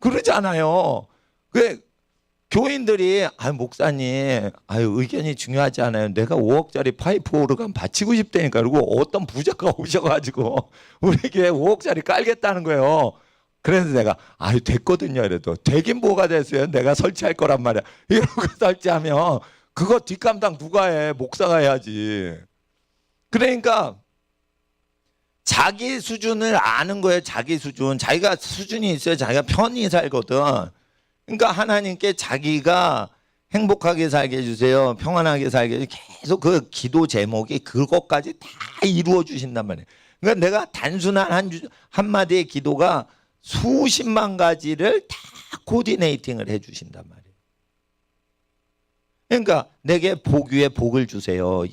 그러잖아요. 그 교인들이 목사님 의견이 중요하지 않아요. 내가 5억짜리 파이프 오르간 바치고 싶다니까. 그리고 어떤 부자가 오셔가지고 우리 교회 5억짜리 깔겠다는 거예요. 그래서 내가 됐거든요. 이래도 되긴 뭐가 됐어요. 내가 설치할 거란 말이야. 이러고 설치하면 그거 뒷감당 누가 해? 목사가 해야지. 그러니까 자기 수준을 아는 거예요. 자기 수준. 자기가 수준이 있어야 자기가 편히 살거든. 그러니까 하나님께 자기가 행복하게 살게 해주세요. 평안하게 살게 해주세요. 계속 그 기도 제목이 그것까지 다 이루어 주신단 말이에요. 그러니까 내가 단순한 한마디의 기도가 수십만 가지를 다 코디네이팅을 해 주신단 말이에요. 그러니까 내게 복 위에 복을 주세요.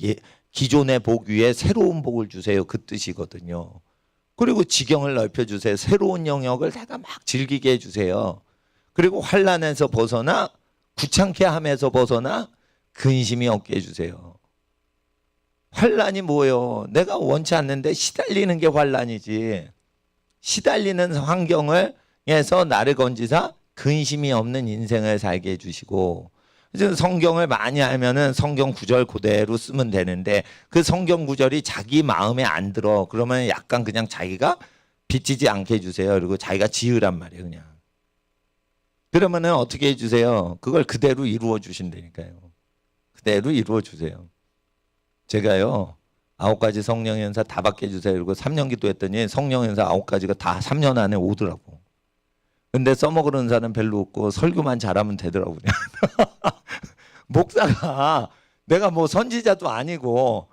기존의 복 위에 새로운 복을 주세요. 그 뜻이거든요. 그리고 지경을 넓혀주세요. 새로운 영역을 내가 막 즐기게 해주세요. 그리고 환난에서 벗어나 귀찮게 함에서 벗어나 근심이 없게 해주세요. 환난이 뭐예요? 내가 원치 않는데 시달리는 게 환난이지. 시달리는 환경을 해서 나를 건지사 근심이 없는 인생을 살게 해주시고, 성경을 많이 알면은 성경 구절 그대로 쓰면 되는데 그 성경 구절이 자기 마음에 안 들어. 그러면 약간 그냥 자기가 비치지 않게 해주세요. 그리고 자기가 지으란 말이에요. 그냥. 그러면은 어떻게 해주세요? 그걸 그대로 이루어 주신다니까요. 그대로 이루어 주세요. 제가요 9가지 성령 연사 다 받게 해주세요. 그리고 3년 기도했더니 성령 연사 9가지가 다 3년 안에 오더라고. 근데 써먹을 은사는 별로 없고 설교만 잘하면 되더라고요. 목사가 내가 뭐 선지자도 아니고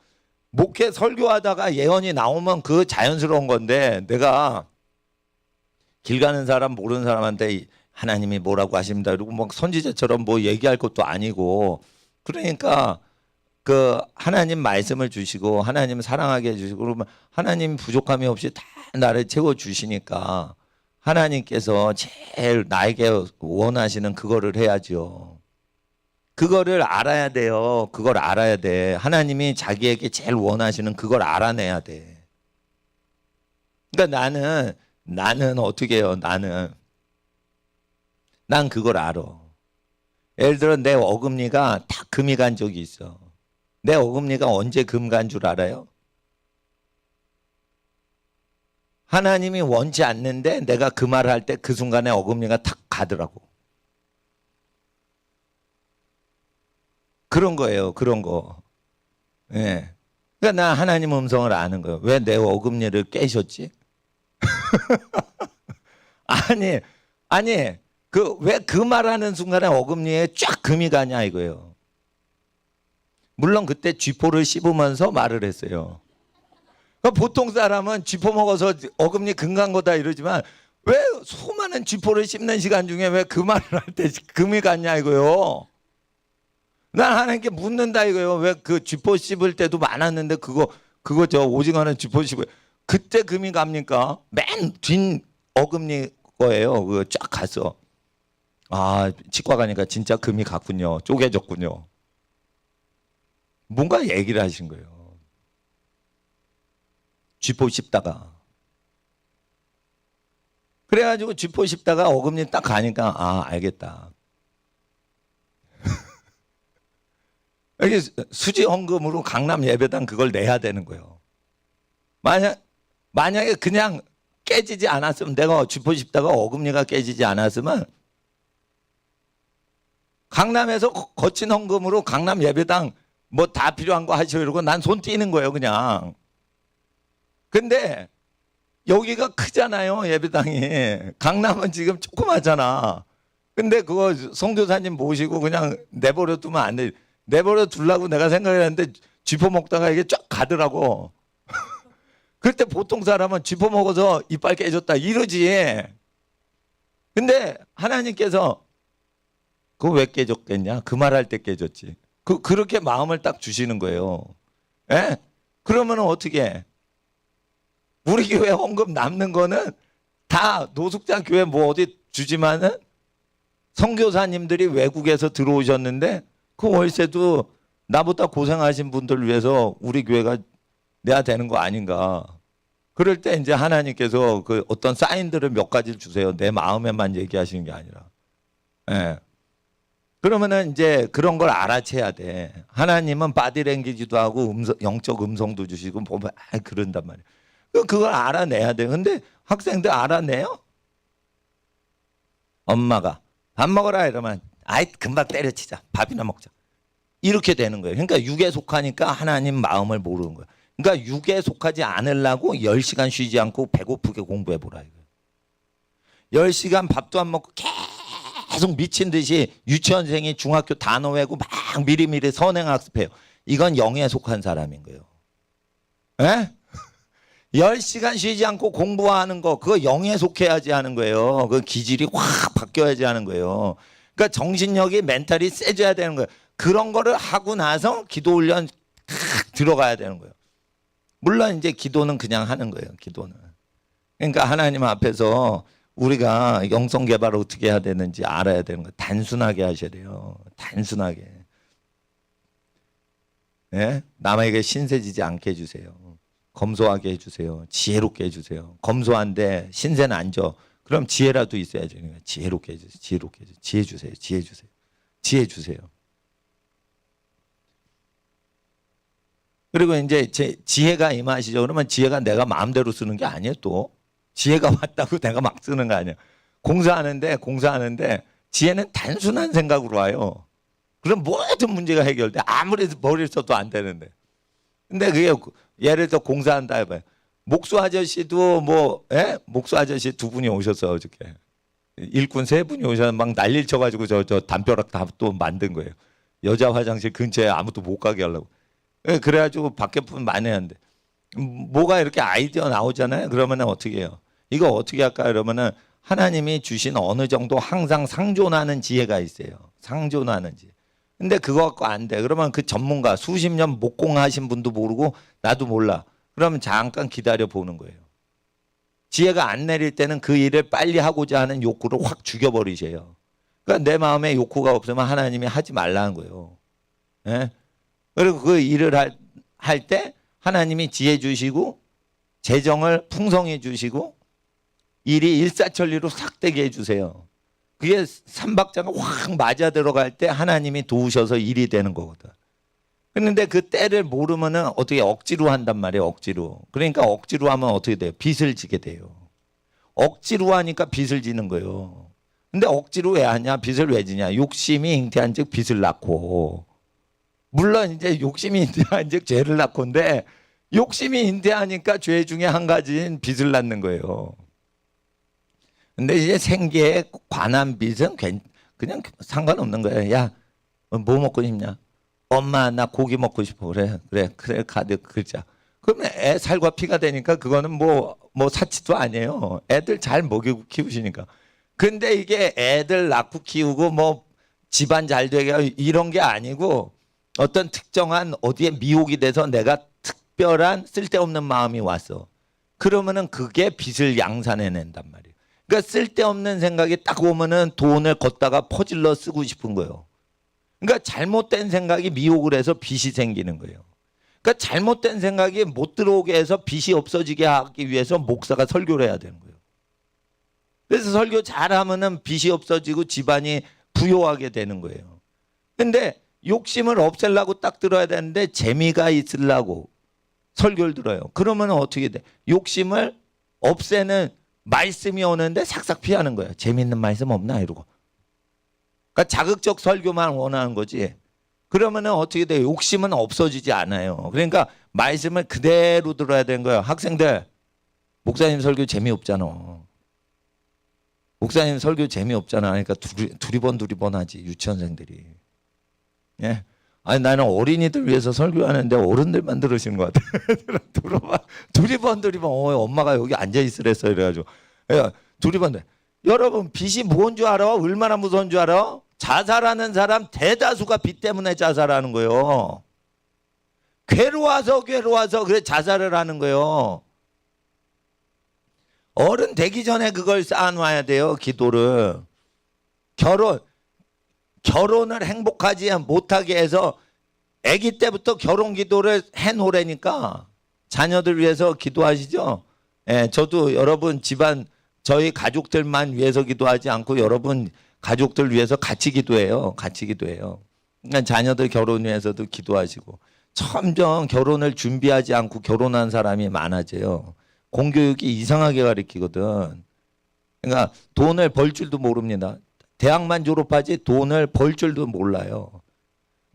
목회 설교하다가 예언이 나오면 그 자연스러운 건데, 내가 길 가는 사람 모르는 사람한테 하나님이 뭐라고 하십니다 그리고 뭐 선지자처럼 뭐 얘기할 것도 아니고, 그러니까 그 하나님 말씀을 주시고 하나님 사랑하게 해주시고 그러면 하나님 부족함이 없이 다 나를 채워주시니까 하나님께서 제일 나에게 원하시는 그거를 해야죠. 그거를 알아야 돼요. 그걸 알아야 돼. 하나님이 자기에게 제일 원하시는 그걸 알아내야 돼. 그러니까 나는 어떻게 해요? 난 그걸 알아. 예를 들어 내 어금니가 다 금이 간 적이 있어. 내 어금니가 언제 금 간 줄 알아요? 하나님이 원치 않는데 내가 그 말을 할 때 그 순간에 어금니가 탁 가더라고. 그런 거예요. 그런 거. 예. 그러니까 나 하나님 음성을 아는 거예요. 왜 내 어금니를 깨셨지? 아니 왜 그 말하는 순간에 어금니에 쫙 금이 가냐 이거예요. 물론 그때 쥐포를 씹으면서 말을 했어요. 그러니까 보통 사람은 쥐포 먹어서 어금니 금 간 거다 이러지만 왜 수많은 쥐포를 씹는 시간 중에 왜 그 말을 할 때 금이 갔냐 이거요. 난 하나님께 묻는다 이거요. 왜 그 쥐포 씹을 때도 많았는데 그거 저 오징어는 쥐포 씹어요. 그때 금이 갑니까? 맨 뒷 어금니 거예요. 그거 쫙 갔어. 치과 가니까 진짜 금이 갔군요. 쪼개졌군요. 뭔가 얘기를 하신 거예요. 쥐포 씹다가. 그래가지고 쥐포 씹다가 어금니 딱 가니까 알겠다. 여기 수지 헌금으로 강남 예배당 그걸 내야 되는 거예요. 만약에 그냥 깨지지 않았으면, 내가 쥐포 씹다가 어금니가 깨지지 않았으면 강남에서 거친 헌금으로 강남 예배당 뭐 다 필요한 거 하시오 이러고 난 손 띄는 거예요 그냥. 근데 여기가 크잖아요 예배당이. 강남은 지금 조그마잖아. 근데 그거 선교사님 모시고 그냥 내버려 두면 안 돼. 내버려 두려고 내가 생각했는데 쥐포 먹다가 이게 쫙 가더라고. 그때 보통 사람은 쥐포 먹어서 이빨 깨졌다 이러지. 근데 하나님께서 그거 왜 깨졌겠냐? 그 말할 때 깨졌지. 그렇게 마음을 딱 주시는 거예요. 예? 그러면 어떻게 해? 우리 교회 헌금 남는 거는 다 노숙자 교회 뭐 어디 주지만은 선교사님들이 외국에서 들어오셨는데 그 월세도 나보다 고생하신 분들 위해서 우리 교회가 내야 되는 거 아닌가. 그럴 때 이제 하나님께서 그 어떤 사인들을 몇 가지를 주세요. 내 마음에만 얘기하시는 게 아니라. 예. 그러면은 이제 그런 걸 알아채야 돼. 하나님은 바디랭귀지도 하고 영적 음성도 주시고 보면 그런단 말이야. 그걸 알아내야 돼. 근데 학생들 알아내요? 엄마가 밥 먹어라 이러면 아이 금방 때려치자. 밥이나 먹자. 이렇게 되는 거예요. 그러니까 육에 속하니까 하나님 마음을 모르는 거예요. 그러니까 육에 속하지 않으려고 10시간 쉬지 않고 배고프게 공부해 보라 이거예요. 10시간 밥도 안 먹고 계속 미친 듯이 유치원생이 중학교 단어 외우고 막 미리미리 선행학습해요. 이건 영에 속한 사람인 거예요. 에? 10시간 쉬지 않고 공부하는 거 그거 영에 속해야지 하는 거예요. 그 기질이 확 바뀌어야지 하는 거예요. 그러니까 정신력이 멘탈이 세져야 되는 거예요. 그런 거를 하고 나서 기도 훈련 들어가야 되는 거예요. 물론 이제 기도는 그냥 하는 거예요. 기도는. 그러니까 하나님 앞에서 우리가 영성 개발을 어떻게 해야 되는지 알아야 되는 거예요. 단순하게 하셔야 돼요. 단순하게. 예? 남에게 신세지지 않게 해주세요. 검소하게 해주세요. 지혜롭게 해주세요. 검소한데 신세는 안 줘. 그럼 지혜라도 있어야죠. 그러니까 지혜롭게 해주세요. 지혜롭게 해주세요. 지혜 주세요. 지혜 주세요. 지혜 주세요. 그리고 이제 제 지혜가 임하시죠. 그러면 지혜가 내가 마음대로 쓰는 게 아니에요. 또 지혜가 왔다고 내가 막 쓰는 거 아니에요. 공사하는데 지혜는 단순한 생각으로 와요. 그럼 모든 문제가 해결돼. 아무리 머리를 써도 안 되는데. 근데 그게 예를 들어 공사한다 해봐요. 목수 아저씨도 목수 아저씨 2분이 오셨어요 어저께. 일꾼 3분이 오셔서 막 난리를 쳐가지고 저 담벼락 다 또 만든 거예요. 여자 화장실 근처에 아무도 못 가게 하려고. 그래가지고 밖에 분 많이 하는데 뭐가 이렇게 아이디어 나오잖아요. 그러면은 어떻게 해요? 이거 어떻게 할까? 그러면은 하나님이 주신 어느 정도 항상 상존하는 지혜가 있어요. 상존하는 지혜. 근데 그거 갖고 안 돼. 그러면 그 전문가 수십 년 목공하신 분도 모르고 나도 몰라. 그러면 잠깐 기다려 보는 거예요. 지혜가 안 내릴 때는 그 일을 빨리 하고자 하는 욕구를 확 죽여버리세요. 그러니까 내 마음에 욕구가 없으면 하나님이 하지 말라는 거예요. 예? 그리고 그 일을 할 때 하나님이 지혜 주시고 재정을 풍성해 주시고 일이 일사천리로 싹 되게 해주세요. 그게 삼박자가 확 맞아 들어갈 때 하나님이 도우셔서 일이 되는 거거든. 그런데 그 때를 모르면은 어떻게 억지로 한단 말이에요. 억지로. 그러니까 억지로 하면 어떻게 돼요? 빚을 지게 돼요. 억지로 하니까 빚을 지는 거예요. 근데 억지로 왜 하냐? 빚을 왜 지냐? 욕심이 잉태한 즉 빚을 낳고. 물론 이제 욕심이 잉태한 즉 죄를 낳고인데 욕심이 잉태하니까 죄 중에 한 가지인 빚을 낳는 거예요. 근데 이제 생계에 관한 빚은 그냥 상관없는 거예요. 야, 뭐 먹고 싶냐? 엄마, 나 고기 먹고 싶어. 그래, 카드 글자. 그러면 애 살과 피가 되니까 그거는 뭐 사치도 아니에요. 애들 잘 먹이고 키우시니까. 근데 이게 애들 낳고 키우고 뭐 집안 잘 되게 이런 게 아니고 어떤 특정한 어디에 미혹이 돼서 내가 특별한 쓸데없는 마음이 왔어. 그러면은 그게 빚을 양산해낸단 말이에요. 그러니까 쓸데없는 생각이 딱 오면은 돈을 걷다가 퍼질러 쓰고 싶은 거예요. 그러니까 잘못된 생각이 미혹을 해서 빚이 생기는 거예요. 그러니까 잘못된 생각이 못 들어오게 해서 빚이 없어지게 하기 위해서 목사가 설교를 해야 되는 거예요. 그래서 설교 잘하면은 빚이 없어지고 집안이 부요하게 되는 거예요. 근데 욕심을 없애려고 딱 들어야 되는데 재미가 있으려고 설교를 들어요. 그러면 어떻게 돼? 욕심을 없애는 말씀이 오는데 삭삭 피하는 거예요. 재미있는 말씀 없나 이러고. 그러니까 자극적 설교만 원하는 거지. 그러면은 어떻게 돼요? 욕심은 없어지지 않아요. 그러니까 말씀을 그대로 들어야 되는 거예요. 학생들, 목사님 설교 재미없잖아. 목사님 설교 재미없잖아. 그러니까 두리번 하지 유치원생들이. 예. 아니 나는 어린이들 위해서 설교하는데 어른들만 들으시는 것 같아. 들어봐. 두리번 엄마가 여기 앉아 있으랬어 이래가지고 두리번. 여러분 빚이 뭔 줄 알아? 얼마나 무서운 줄 알아? 자살하는 사람 대다수가 빚 때문에 자살하는 거예요. 괴로워서 그래 자살을 하는 거예요. 어른 되기 전에 그걸 쌓아놔야 돼요. 기도를. 결혼을 행복하지 못하게 해서 아기 때부터 결혼 기도를 해놓으라니까. 자녀들 위해서 기도하시죠. 예, 저도 여러분 집안 저희 가족들만 위해서 기도하지 않고 여러분 가족들 위해서 같이 기도해요. 같이 기도해요. 그러니까 자녀들 결혼 위해서도 기도하시고 점점 결혼을 준비하지 않고 결혼한 사람이 많아져요. 공교육이 이상하게 가르치거든. 그러니까 돈을 벌 줄도 모릅니다. 대학만 졸업하지 돈을 벌 줄도 몰라요.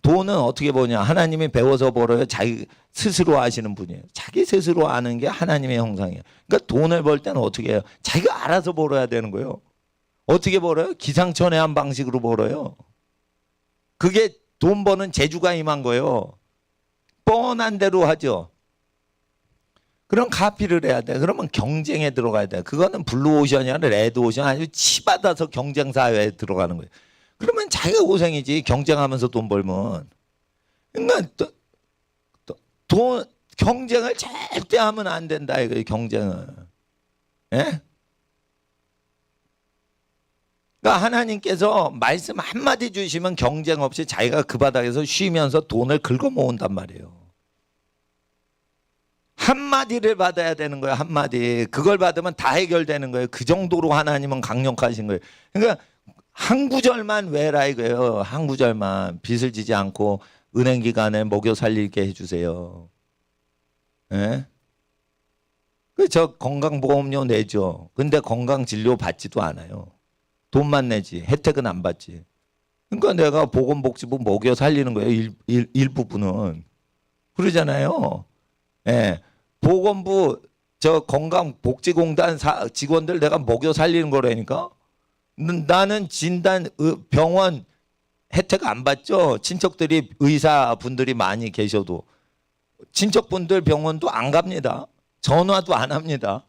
돈은 어떻게 버냐? 하나님이 배워서 벌어요. 자기 스스로 아시는 분이에요. 자기 스스로 아는 게 하나님의 형상이에요. 그러니까 돈을 벌 때는 어떻게 해요? 자기가 알아서 벌어야 되는 거예요. 어떻게 벌어요? 기상천외한 방식으로 벌어요. 그게 돈 버는 재주가 임한 거예요. 뻔한 대로 하죠. 그럼 카피를 해야 돼. 그러면 경쟁에 들어가야 돼. 그거는 블루오션이 아니라 레드오션, 아주 치받아서 경쟁 사회에 들어가는 거예요. 그러면 자기가 고생이지. 경쟁하면서 돈 벌면. 그러니까 돈 경쟁을 절대 하면 안 된다 이거예요. 경쟁을. 예? 그러니까 하나님께서 말씀 한마디 주시면 경쟁 없이 자기가 그 바닥에서 쉬면서 돈을 긁어 모은단 말이에요. 한마디를 받아야 되는 거예요. 한마디. 그걸 받으면 다 해결되는 거예요. 그 정도로 하나님은 강력하신 거예요. 그러니까 한 구절만 외라 이거예요. 한 구절만. 빚을 지지 않고 은행 기간에 먹여 살리게 해주세요. 예? 저 건강보험료 내죠. 근데 건강진료 받지도 않아요. 돈만 내지. 혜택은 안 받지. 그러니까 내가 보건복지부 먹여 살리는 거예요. 일부분은. 그러잖아요. 예. 보건부 저 건강복지공단 직원들 내가 먹여 살리는 거라니까. 나는 진단 병원 혜택 안 받죠. 친척들이 의사분들이 많이 계셔도 친척분들 병원도 안 갑니다. 전화도 안 합니다.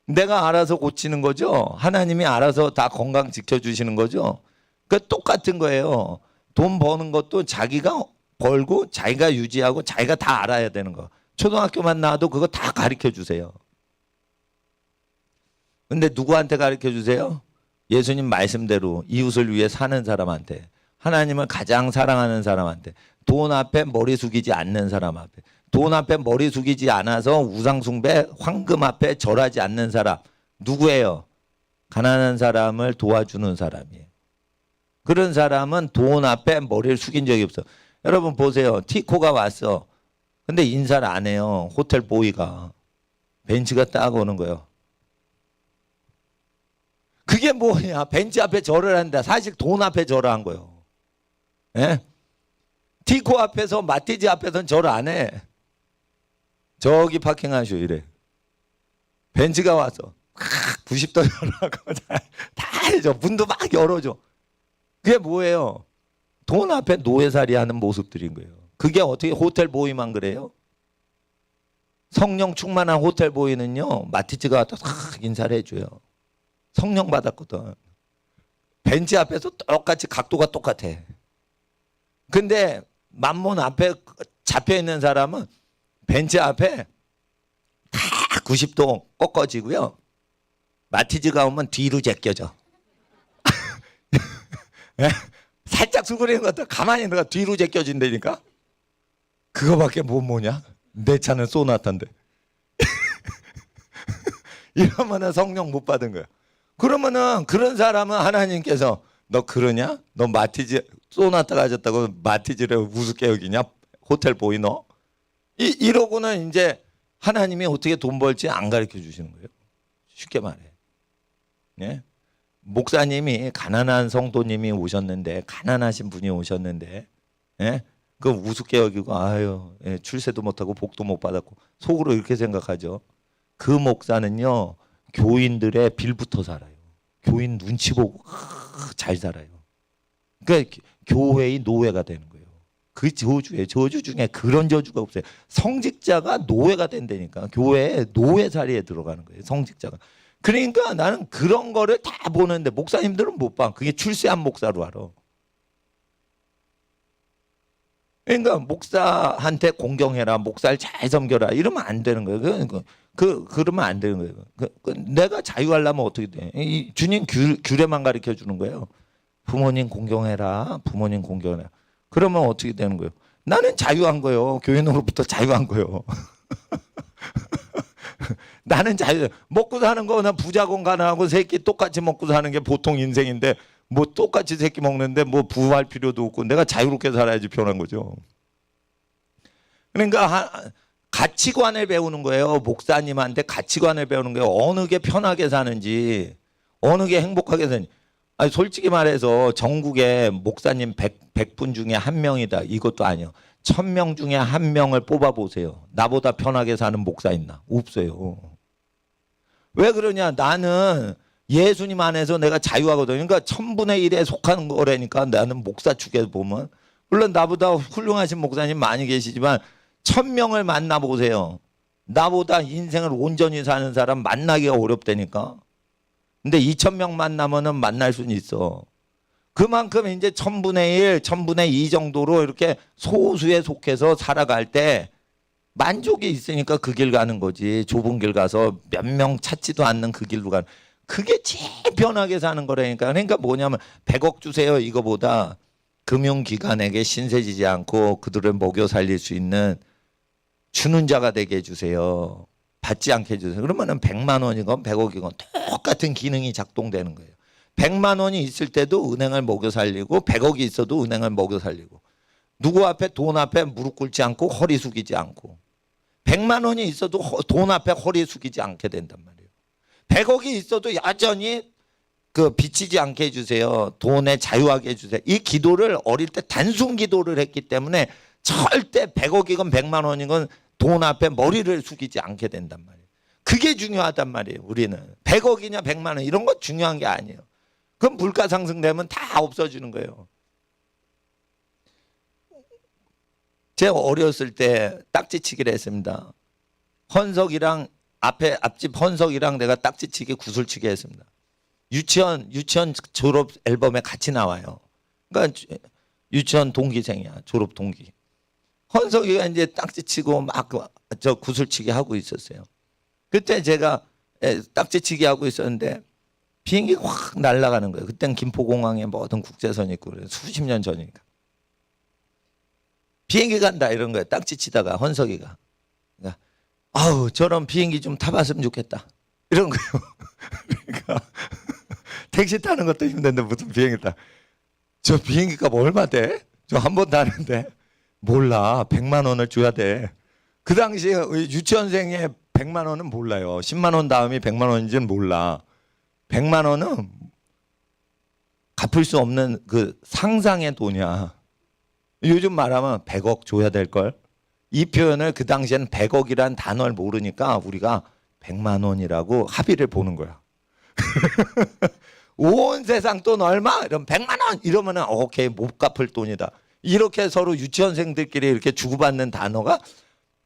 내가 알아서 고치는 거죠. 하나님이 알아서 다 건강 지켜주시는 거죠. 그 똑같은 거예요. 돈 버는 것도 자기가 벌고 자기가 유지하고 자기가 다 알아야 되는 거. 초등학교만 나와도 그거 다 가르쳐 주세요. 근데 누구한테 가르쳐 주세요? 예수님 말씀대로 이웃을 위해 사는 사람한테, 하나님을 가장 사랑하는 사람한테, 돈 앞에 머리 숙이지 않는 사람 앞에, 돈 앞에 머리 숙이지 않아서 우상숭배, 황금 앞에 절하지 않는 사람. 누구예요? 가난한 사람을 도와주는 사람이에요. 그런 사람은 돈 앞에 머리를 숙인 적이 없어. 여러분 보세요. 티코가 왔어. 근데 인사를 안 해요. 호텔 보이가. 벤츠가 딱 오는 거예요. 그게 뭐냐? 벤츠 앞에 절을 한다. 사실 돈 앞에 절을 한 거예요. 예? 티코 앞에서 마티즈 앞에서는 절을 안 해. 저기 파킹하시오 이래. 벤츠가 와서 90도 열어가고 다 해줘. 문도 막 열어줘. 그게 뭐예요? 돈 앞에 노예살이 하는 모습들인 거예요. 그게 어떻게 호텔 보이만 그래요? 성령 충만한 호텔 보이는요. 마티즈가 와서 인사를 해줘요. 성령 받았거든. 벤츠 앞에서 똑같이 각도가 똑같아. 근데 만몬 앞에 잡혀있는 사람은 벤츠 앞에 다 90도 꺾어지고요. 마티즈가 오면 뒤로 제껴져. 살짝 수그리는 것도 가만히 내가 뒤로 제껴진다니까. 그거밖에 못 뭐냐? 내 차는 소나타인데. 이러면은 성령 못 받은 거야. 그러면은 그런 사람은 하나님께서 너 그러냐? 너 마티즈 소나타 가졌다고 마티즈를 우습게 여기냐? 호텔 보이 너? 이러고는 이제 하나님이 어떻게 돈 벌지 안 가르쳐 주시는 거예요. 쉽게 말해. 예? 목사님이 가난한 성도님이 오셨는데 가난하신 분이 오셨는데 예? 그 우습게 여기고 아유 예, 출세도 못하고 복도 못 받았고 속으로 이렇게 생각하죠. 그 목사는요 교인들의 빌부터 살아요. 교인 눈치 보고 잘 살아요. 그러니까 교회의 노예가 되는 거예요. 그 저주 중에 그런 저주가 없어요. 성직자가 노예가 된다니까. 교회에 노예자리에 들어가는 거예요. 성직자가. 그러니까 나는 그런 거를 다 보는데 목사님들은 못 봐. 그게 출세한 목사로 알아. 그러니까 목사한테 공경해라, 목사를 잘 섬겨라 이러면 안 되는 거예요. 그러면 안 되는 거예요. 내가 자유하려면 어떻게 돼? 주님 규례만 가르쳐 주는 거예요. 부모님 공경해라, 부모님 공경해라. 그러면 어떻게 되는 거예요? 나는 자유한 거예요. 교인으로부터 자유한 거예요. 나는 자유 먹고 사는 거 나 부자건 가난하고 새끼 똑같이 먹고 사는 게 보통 인생인데 뭐 똑같이 새끼 먹는데 뭐 부할 필요도 없고 내가 자유롭게 살아야지 편한 거죠. 그러니까 가치관을 배우는 거예요. 목사님한테 가치관을 배우는 거예요. 어느 게 편하게 사는지, 어느 게 행복하게 사는지. 아니, 솔직히 말해서 전국에 목사님 100분 중에 한 명이다. 이것도 아니요. 1000명 중에 한 명을 뽑아보세요. 나보다 편하게 사는 목사 있나? 없어요. 왜 그러냐? 나는 예수님 안에서 내가 자유하거든. 그러니까 1000분의 1에 속하는 거라니까. 나는 목사 축에 보면 물론 나보다 훌륭하신 목사님 많이 계시지만 1000명을 만나보세요. 나보다 인생을 온전히 사는 사람 만나기가 어렵다니까. 근데 2000명 만나면은 만날 수는 있어. 그만큼 이제 1000분의 1, 1000분의 2 정도로 이렇게 소수에 속해서 살아갈 때 만족이 있으니까 그 길 가는 거지. 좁은 길 가서 몇 명 찾지도 않는 그 길로 가는. 그게 제일 편하게 사는 거라니까. 그러니까 뭐냐면 100억 주세요 이거보다 금융기관에게 신세지지 않고 그들을 먹여 살릴 수 있는 주는 자가 되게 해주세요. 받지 않게 해주세요. 그러면은 100만 원이건 100억이건 똑같은 기능이 작동되는 거예요. 100만 원이 있을 때도 은행을 먹여 살리고 100억이 있어도 은행을 먹여 살리고 누구 앞에 돈 앞에 무릎 꿇지 않고 허리 숙이지 않고 100만 원이 있어도 돈 앞에 허리 숙이지 않게 된단 말이에요. 100억이 있어도 여전히 그 비치지 않게 해주세요. 돈에 자유하게 해주세요. 이 기도를 어릴 때 단순 기도를 했기 때문에 절대 100억이건 100만 원이건 돈 앞에 머리를 숙이지 않게 된단 말이에요. 그게 중요하단 말이에요. 우리는 100억이냐 100만 원 이런 거 중요한 게 아니에요. 그럼 물가 상승되면 다 없어지는 거예요. 제가 어렸을 때 딱지치기를 했습니다. 헌석이랑 앞집 헌석이랑 내가 딱지치기 구슬치기 했습니다. 유치원 졸업 앨범에 같이 나와요. 그러니까 유치원 동기생이야. 졸업 동기. 헌석이가 이제 딱지치고 막 저 구슬치기 하고 있었어요. 그때 제가 딱지치기 하고 있었는데 비행기가 확 날아가는 거예요. 그땐 김포공항에 뭐 어떤 국제선이 있고 그래요. 수십 년 전이니까. 비행기 간다 이런 거예요. 딱지치다가 헌석이가. 그러니까 아우 저런 비행기 좀 타봤으면 좋겠다. 이런 거예요. 그러니까 택시 타는 것도 힘든데 무슨 비행기 타. 저 비행기 값 얼마 돼? 저 한 번 타는데. 몰라. 100만 원을 줘야 돼. 그 당시에 유치원생의 100만 원은 몰라요. 10만 원 다음이 100만 원인지는 몰라. 100만 원은 갚을 수 없는 그 상상의 돈이야. 요즘 말하면 100억 줘야 될걸. 이 표현을 그 당시에는 100억이란 단어를 모르니까 우리가 100만 원이라고 합의를 보는 거야. 온 세상 돈 얼마? 이러면 100만 원! 이러면은 오케이 못 갚을 돈이다. 이렇게 서로 유치원생들끼리 이렇게 주고받는 단어가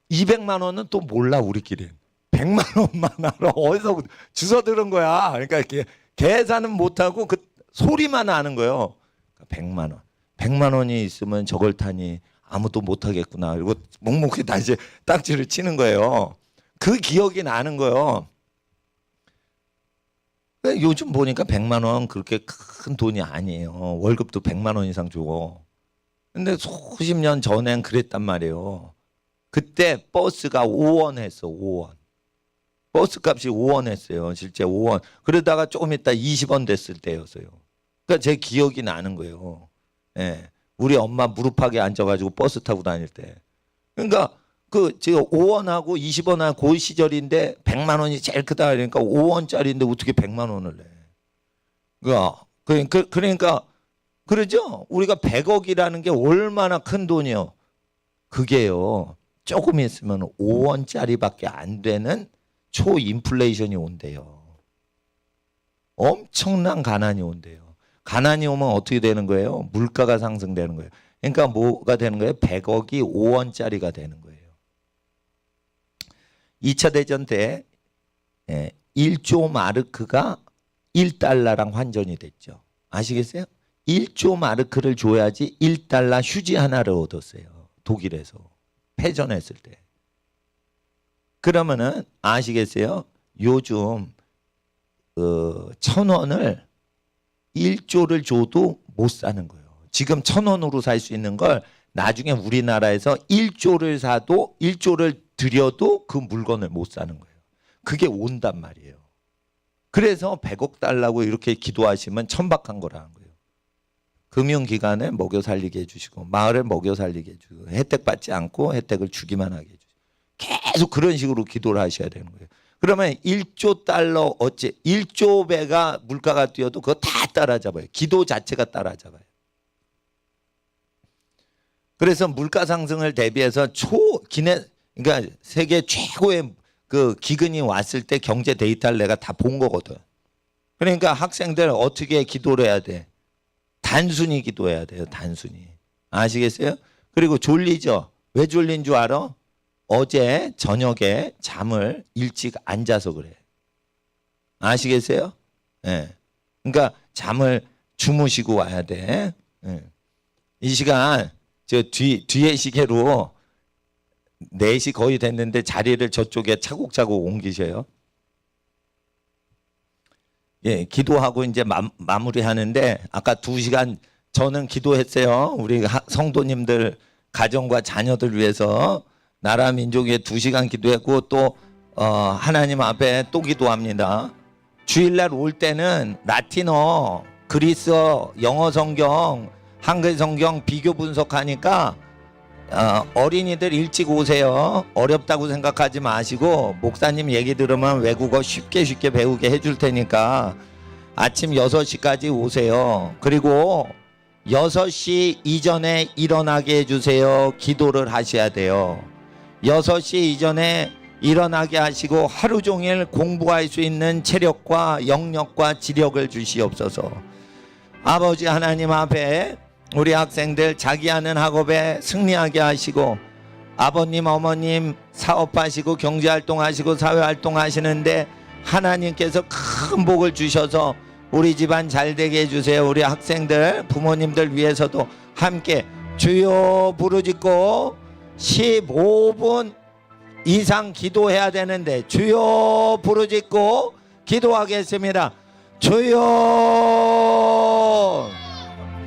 200만 원은 또 몰라 우리끼리. 100만 원만 알아. 어디서 주워 들은 거야. 그러니까 이렇게 계산은 못하고 그 소리만 아는 거예요. 100만 원. 100만 원이 있으면 저걸 타니 아무도 못하겠구나. 그리고 묵묵히 다시 딱지를 치는 거예요. 그 기억이 나는 거예요. 요즘 보니까 100만 원 그렇게 큰 돈이 아니에요. 월급도 100만 원 이상 주고. 근데 수십 년 전엔 그랬단 말이에요. 그때 버스가 5원 했어. 5원. 버스 값이 5원 했어요. 실제 5원. 그러다가 조금 있다 20원 됐을 때였어요. 그러니까 제 기억이 나는 거예요. 예. 우리 엄마 무릎팍에 앉아가지고 버스 타고 다닐 때. 그러니까 그 지금 5원하고 20원하고 그 시절인데 100만 원이 제일 크다 그러니까 5원짜리인데 어떻게 100만 원을 내? 그러니까 그러죠. 우리가 100억이라는 게 얼마나 큰 돈이요. 그게요. 조금 있으면 5원짜리밖에 안 되는 초인플레이션이 온대요. 엄청난 가난이 온대요. 가난이 오면 어떻게 되는 거예요? 물가가 상승되는 거예요. 그러니까 뭐가 되는 거예요? 100억이 5원짜리가 되는 거예요. 2차 대전 때 1조 마르크가 1달러랑 환전이 됐죠. 아시겠어요? 1조 마르크를 줘야지 1달러 휴지 하나를 얻었어요. 독일에서 패전했을 때. 그러면은 아시겠어요? 요즘 1000원을 1조를 줘도 못 사는 거예요. 지금 1000원으로 살 수 있는 걸 나중에 우리나라에서 1조를 사도 1조를 들여도 그 물건을 못 사는 거예요. 그게 온단 말이에요. 그래서 100억 달라고 이렇게 기도하시면 천박한 거라는 거예요. 금융기관을 먹여 살리게 해주시고 마을을 먹여 살리게 해주고 혜택 받지 않고 혜택을 주기만 하게 해주시고 계속 그런 식으로 기도를 하셔야 되는 거예요. 그러면 1조 달러 어째 1조 배가 물가가 뛰어도 그거 다 따라잡아요. 기도 자체가 따라잡아요. 그래서 물가 상승을 대비해서 그러니까 세계 최고의 그 기근이 왔을 때 경제 데이터를 내가 다 본 거거든. 그러니까 학생들 어떻게 기도를 해야 돼? 단순히 기도해야 돼요. 단순히. 아시겠어요? 그리고 졸리죠? 왜 졸린 줄 알아? 어제 저녁에 잠을 일찍 안 자서 그래. 아시겠어요? 예. 그러니까 잠을 주무시고 와야 돼. 예. 이 시간 저 뒤에 시계로 4시 거의 됐는데 자리를 저쪽에 차곡차곡 옮기셔요. 예, 기도하고 이제 마무리하는데 아까 2시간 저는 기도했어요. 우리 성도님들 가정과 자녀들 위해서 나라 민족에 2시간 기도했고 또 하나님 앞에 또 기도합니다. 주일날 올 때는 라틴어, 그리스어, 영어 성경, 한글 성경 비교 분석하니까 어린이들 일찍 오세요. 어렵다고 생각하지 마시고 목사님 얘기 들으면 외국어 쉽게 배우게 해줄 테니까 아침 6시까지 오세요. 그리고 6시 이전에 일어나게 해주세요. 기도를 하셔야 돼요. 6시 이전에 일어나게 하시고 하루 종일 공부할 수 있는 체력과 영력과 지력을 주시옵소서. 아버지 하나님 앞에 우리 학생들 자기 하는 학업에 승리하게 하시고 아버님 어머님 사업하시고 경제활동하시고 사회활동하시는데 하나님께서 큰 복을 주셔서 우리 집안 잘되게 해주세요. 우리 학생들 부모님들 위해서도 함께 주여 부르짖고 15분 이상 기도해야 되는데 주여 부르짖고 기도하겠습니다. 주여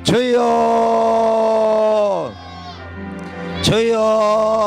주여 주여